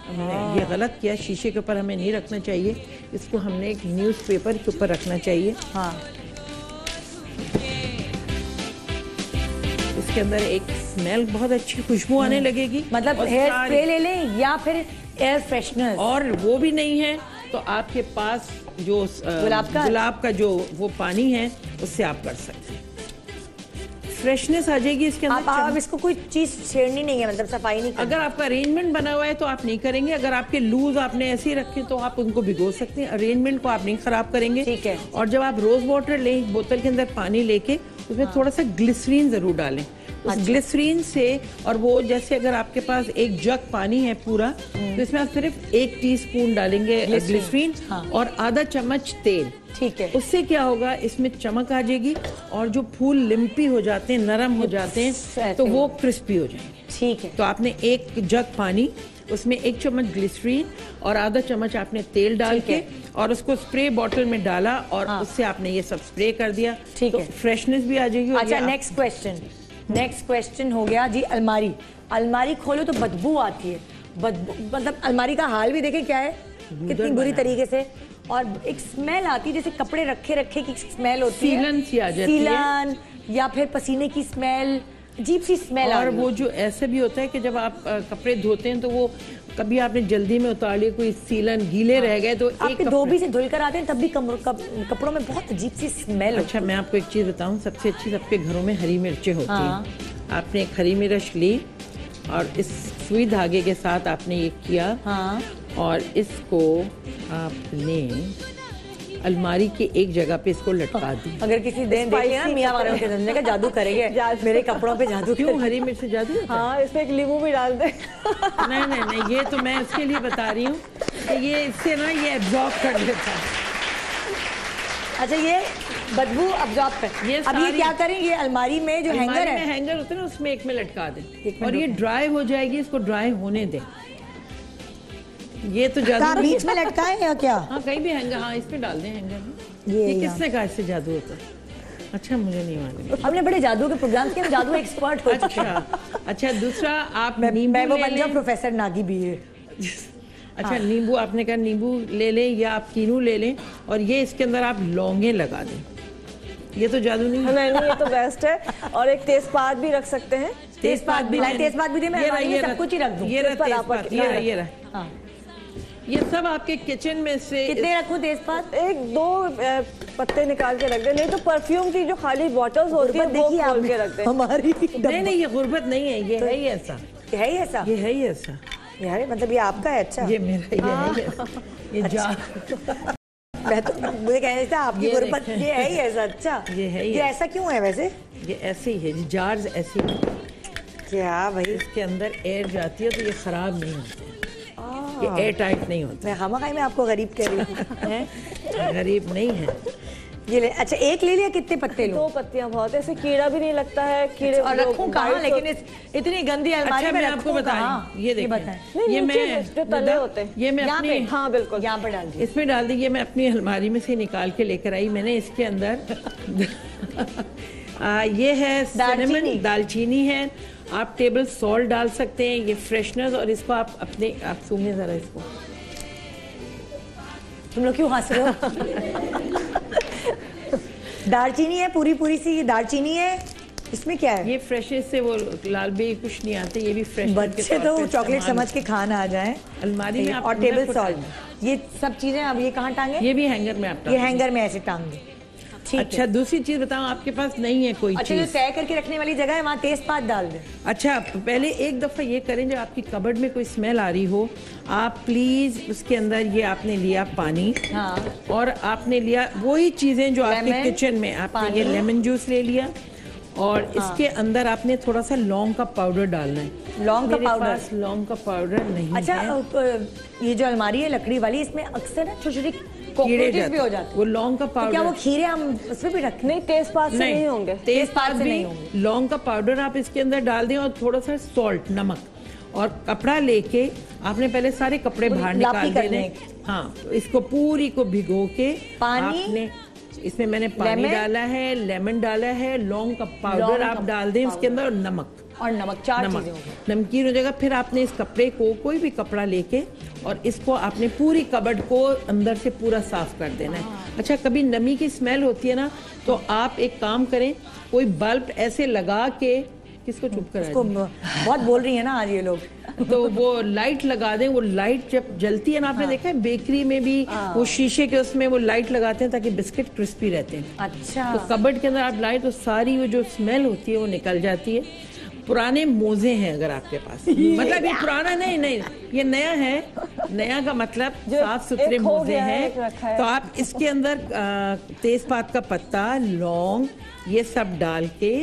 हमने ये गलत किया, शीशे के ऊपर हमें नहीं रखना चाहिए, इसको हमने एक न्यूज़पेपर के ऊपर रखना चाहिए। हाँ, इसके अंदर एक स्मेल, बहुत अच्छी खुशबू आने लगेगी। मतलब हेयर स्प्रे ले लें या फिर एयर फ्रेशनर, और वो भी नहीं है तो आपके पास जो गुलाब का जो वो पानी है उससे आप कर सकते हैं, फ्रेशनेस आ जाएगी इसके अंदर। आप इसको कोई चीज छेड़नी नहीं है, मतलब सफाई नहीं करनी। अगर आपका अरेंजमेंट बना हुआ है तो आप नहीं करेंगे, अगर आपके लूज आपने ऐसे ही रखे तो आप उनको भिगो सकते हैं, अरेंजमेंट को आप नहीं खराब करेंगे, ठीक है? और जब आप रोज वाटर लें, बोतल के अंदर पानी लेके उसमें थोड़ा सा ग्लिसरीन जरूर डालें। उस ग्लिसरीन से, और वो जैसे अगर आपके पास एक जग पानी है पूरा, तो इसमें आप सिर्फ 1 टीस्पून डालेंगे ग्लिसरीन, और आधा चम्मच तेल, ठीक है? उससे क्या होगा, इसमें चमक आ जाएगी, और जो फूल लिम्पी हो जाते हैं, नरम हो जाते हैं, तो वो क्रिस्पी हो जाएंगे, ठीक है? तो आपने 1 जग पानी, उसमें 1 चम्मच ग्लिसरीन और आधा चम्मच आपने तेल डाल के और उसको स्प्रे बॉटल में डाला, और उससे आपने ये सब स्प्रे कर दिया, ठीक है? फ्रेशनेस भी आ जाएगी। अच्छा, नेक्स्ट क्वेश्चन हो गया जी, अलमारी खोलो तो बदबू आती है। बदबू मतलब अलमारी का हाल भी देखें क्या है, कितनी बुरी तरीके से, और एक स्मेल आती है, जैसे कपड़े रखे की स्मेल होती है, सीलन सी आ जाती है, सीलन या फिर पसीने की स्मेल, अजीब सी स्मेल। और वो जो ऐसे भी होता है कि जब आप कपड़े धोते हैं तो वो कभी आपने जल्दी में उतार लिए, कोई सीलन गीले रह गए, तो आपके धोबी से धुल कर आते हैं तब भी कपड़ों में बहुत अजीब सी स्मेल। अच्छा, मैं आपको एक चीज़ बताऊं, सबसे अच्छी सबके घरों में हरी मिर्चें होती हैं। आपने एक हरी मिर्च ली और इस सुई धागे के साथ आपने ये किया, और इसको आपने अलमारी के एक जगह पे इसको लटका दी। अगर किसी दिन देखिए ना मियां वालों के धंधे का जादू करेंगे, मेरे कपड़ों पे जादू। क्यों हरी मिर्च से जादू? हाँ, इसमें एक नींबू भी डाल दे। नहीं, ये तो मैं उसके लिए बता रही हूँ कि ये इससे ना ये एब्जॉर्ब कर लेता है। अच्छा, ये बदबू अब्जॉर्ब कर। अब ये क्या करें, ये अलमारी में जो हैंगर है, हैंगर होते हैं ना, उसमें एक में लटका दें, और ये ड्राई हो जाएगी, इसको ड्राई होने दें। ये तो जादू बीच में लटका है या क्या? हाँ, कहीं भी हैंगर, हाँ इसमें डाल दें हैंगर। ये किसने कहा इससे जादू होता है? अच्छा, मुझे नहीं मालूम। हमने बड़े जादू के प्रोग्राम किए, जादू एक्सपर्ट हो चुके हैं। अच्छा, दूसरा आप मैं वो बन जाऊं प्रोफेसर नागी भी है। अच्छा, नींबू, आपने कहा नींबू ले लें या आप कीनू ले लें, और ये इसके अंदर आप लौंगे लगा दें। ये तो जादू नहीं है? नहीं, ये तो बेस्ट है। और एक तेजपात भी रख सकते हैं। तेजपात भी दे, मैं सब कुछ ही रख दूं। ये रहा। ये सब आपके किचन में से कितने रखूं तेजपात? 1-2 पत्ते निकाल के रख दे, नहीं तो परफ्यूम की जो खाली बॉटल्स होती है वो खोल के रख दे। हमारी नहीं, ये गुर्बत नहीं है, ये है ही ऐसा, ये है ही ऐसा, ये है ही ऐसा यार, मतलब ये आपका है? अच्छा, ये मेरा, ये है ही ऐसा, ये जा मैं तो मुझे कहना था आपकी गुर्बत, ये है ही ऐसा। अच्छा, ये है ही, ये ऐसा क्यों है वैसे? ये ऐसे ही है, जार्स ऐसी क्या भाई, इसके अंदर एयर जाती है तो ये खराब नहीं होते, ये एयर टाइट नहीं होता। मैं खामखाई में आपको गरीब कह रही हूँ। गरीब नहीं है, ये ले, अच्छा एक ले लिया, कितने पत्ते लो? 2 पत्तियां बहुत है, ऐसे कीड़ा भी नहीं लगता है। कीड़े और रखूं कहाँ, लेकिन इतनी गंदी अलमारी अच्छा, में मैं आपको बता ये देखिए, ये मैं जो तले होते हैं, ये मैं अपनी, हाँ बिल्कुल यहाँ पर डाल दी, इसमें डाल दी। ये मैं अपनी अलमारी में से निकाल के लेकर आई मैंने। इसके अंदर ये है सिनेमन, दालचीनी है, आप टेबल सॉल्ट डाल सकते हैं, ये फ्रेशनर, और इसको आप अपने, आप सूंघे जरा इसको। तुम लोग क्यों हंस रहे हो? दालचीनी है पूरी पूरी सी, ये दालचीनी है, इसमें क्या है? ये फ्रेशनेस से वो लाल भी कुछ नहीं आते, ये भी फ्रेश। बच्चे तो चॉकलेट समझ के खाना आ जाए अलमारी में। और टेबल सॉल्ट, ये सब चीजें। अब ये कहाँ टांगे? ये भी हैंगर में आप, ये हैंगर में ऐसे टांग दे। अच्छा, दूसरी चीज बताओ, आपके पास नहीं है कोई अच्छा, चीज? जो तय करके रखने वाली जगह है वहाँ तेजपात डाल दे। अच्छा, पहले एक दफा ये करें, जब आपकी कबर्ड में कोई स्मेल आ रही हो, आप प्लीज उसके अंदर ये आपने लिया पानी, हाँ, और आपने लिया वही चीजें जो आपके किचन में, आपने ये लेमन जूस ले लिया, और इसके अंदर आपने थोड़ा सा लौंग का पाउडर डालना है। लौंग का पाउडर? लौंग का पाउडर नहीं है। अच्छा, ये जो अलमारी है लकड़ी वाली, इसमें अक्सर ना छोटी छोटी कीड़े भी हो जाते हैं। वो लौंग का पाउडर, तो क्या वो खीरे हम उसमें भी रखें? नहीं, तेजपात से नहीं होंगे, तेजपात से नहीं होंगे। लौंग का पाउडर आप इसके अंदर डाल दें, और थोड़ा सा सॉल्ट, नमक, और कपड़ा लेके आपने पहले सारे कपड़े बाहर निकाल देने। हाँ, तो इसको पूरी को भिगो के पानी, आपने, इसमें मैंने पानी डाला है, लेमन डाला है, लौंग का पाउडर आप डाल दें इसके अंदर, और नमक, 4 चीजें नमकीन हो जाएगा। फिर आपने इस कपड़े को, कोई भी कपड़ा लेके, और इसको आपने पूरी कबर्ड को अंदर से पूरा साफ कर देना है। अच्छा, कभी नमी की स्मेल होती है ना, तो आप एक काम करें, कोई बल्ब ऐसे लगा के, किसको चुप करा, बहुत बोल रही है ना आज ये लोग, तो वो लाइट लगा दें। वो लाइट जब जलती है ना, आपने देखा है बेकरी में भी वो शीशे के उसमें वो लाइट लगाते हैं ताकि बिस्किट क्रिस्पी रहते हैं। अच्छा, तो कबर्ड के अंदर आप लाइट, तो सारी वो जो स्मेल होती है वो निकल जाती है। पुराने मोजे हैं अगर आपके पास, मतलब ये पुराना नहीं, ये नया है। नया का मतलब साफ सुथरे मोजे हैं, तो आप इसके अंदर तेजपात का पत्ता, लौंग, ये सब डाल के,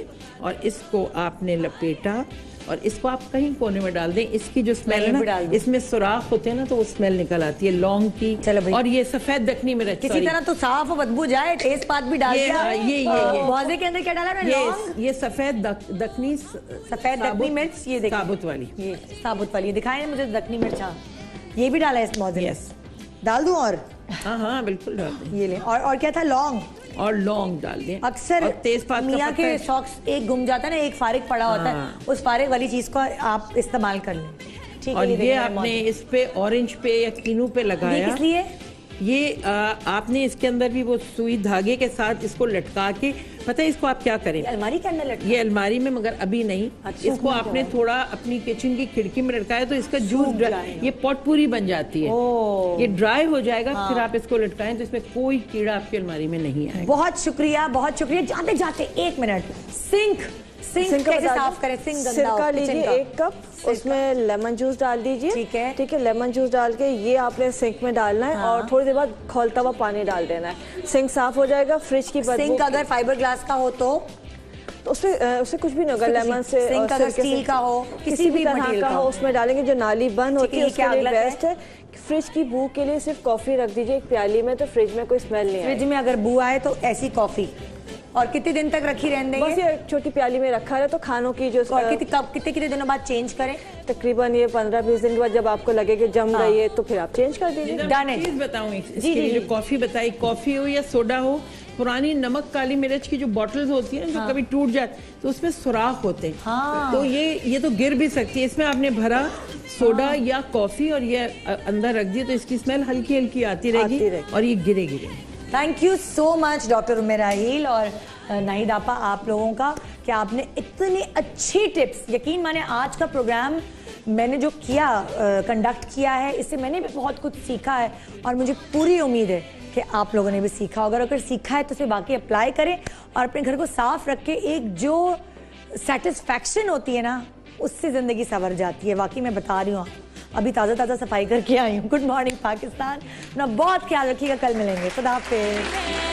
और इसको आपने लपेटा, और इसको आप कहीं कोने में डाल दें। इसकी जो स्मेल है ना, इसमें सुराख होते हैं ना, तो वो स्मेल निकल आती है लौंग की। और ये सफेद दखनी मिर्च, किसी तरह तो साफ बदबू जाए, तेजपात भी डाल दिया। ये मौजे के अंदर क्या डाला ना? ये सफेद दखनी, सफेद दखनी मिर्च, ये देखिए साबुत वाली, ये साबुत वाली दिखाएं मुझे दखनी मिर्च। हाँ, ये भी डाला है इस मौजे में, डाल दूं? और हाँ बिल्कुल डाल दें। ये ले, और क्या था? लौंग, और लौंग डाल दें। अक्सर तेजपात मियाँ के सॉक्स एक गुम जाता है ना, एक फारिग पड़ा होता है, उस फारिग वाली चीज को आप इस्तेमाल कर लें। ठीक है, और ये आपने इस पे ऑरेंज पे या कीनू पे लगाया। किस लिए? ये आपने इसके अंदर भी वो सुई धागे के साथ इसको लटका के, पता है इसको आप क्या करें? अलमारी के अंदर लटका? ये अलमारी में, मगर अभी नहीं। अच्छा, इसको आपने थोड़ा अपनी किचन की खिड़की में लटकाया, तो इसका जूस, ये पॉट पूरी बन जाती है, ये ड्राई हो जाएगा। फिर आप इसको लटकाएं, तो इसमें कोई कीड़ा आपकी अलमारी में नहीं आएगा। बहुत शुक्रिया, बहुत शुक्रिया। जाते जाते 1 मिनट, सिंक कैसे साफ करें? सिरका लीजिए 1 कप, उसमें लेमन जूस डाल दीजिए। ठीक है, लेमन जूस डाल के ये आपने सिंक में डालना है, और थोड़ी देर बाद खौलता हुआ पानी डाल देना है। सिंक साफ हो जाएगा। फ्रिज की सिंक अगर फाइबर ग्लास का हो तो उससे कुछ भी नहीं होगा। लेमन से, सिंक अगर स्टील का हो, किसी भी तरह का हो, उसमें डालेंगे। जो नाली बंद होती है उसके लिए बेस्ट है। फ्रिज की बू के लिए सिर्फ कॉफी रख दीजिए 1 प्याली में, तो फ्रिज में कोई स्मेल नहीं आएगी। फ्रिज में अगर बू आए तो ऐसी कॉफी। और कितने दिन तक रखी रहने देंगे? बस ये छोटी प्याली में रखा है, तो खानों की जो कितने दिनों बाद चेंज करें? तकरीबन ये 15-20 दिन के बाद, जब आपको लगे कि जम गई है, तो फिर आप चेंज कर दीजिए। चीज बताऊं, इसके जो कॉफी बताई, कॉफी हो या सोडा हो, पुरानी नमक काली मिर्च की जो बॉटल्स होती है, जो कभी टूट जाती, तो उसमें सुराख होते हैं। तो ये तो गिर भी सकती है। इसमें आपने भरा सोडा या कॉफी, और ये अंदर रख दिए, तो इसकी स्मेल हल्की हल्की आती रहेगी, और ये गिरेगी। Thank you so much doctor Umerahil और नाहिद आपा, आप लोगों का कि आपने इतनी अच्छी टिप्स, यकीन माने आज का प्रोग्राम मैंने जो किया, कंडक्ट किया है, इससे मैंने भी बहुत कुछ सीखा है, और मुझे पूरी उम्मीद है कि आप लोगों ने भी सीखा होगा। अगर सीखा है तो उसे बाकी अप्लाई करें, और अपने घर को साफ रख के एक जो सेटिस्फैक्शन होती है ना, उससे ज़िंदगी संवर जाती है। वाकई मैं बता रही हूँ, अभी ताज़ा सफाई करके आई हूँ। Good morning Pakistan. ना बहुत ख्याल रखिएगा, कल मिलेंगे। खुदा हाफिज़।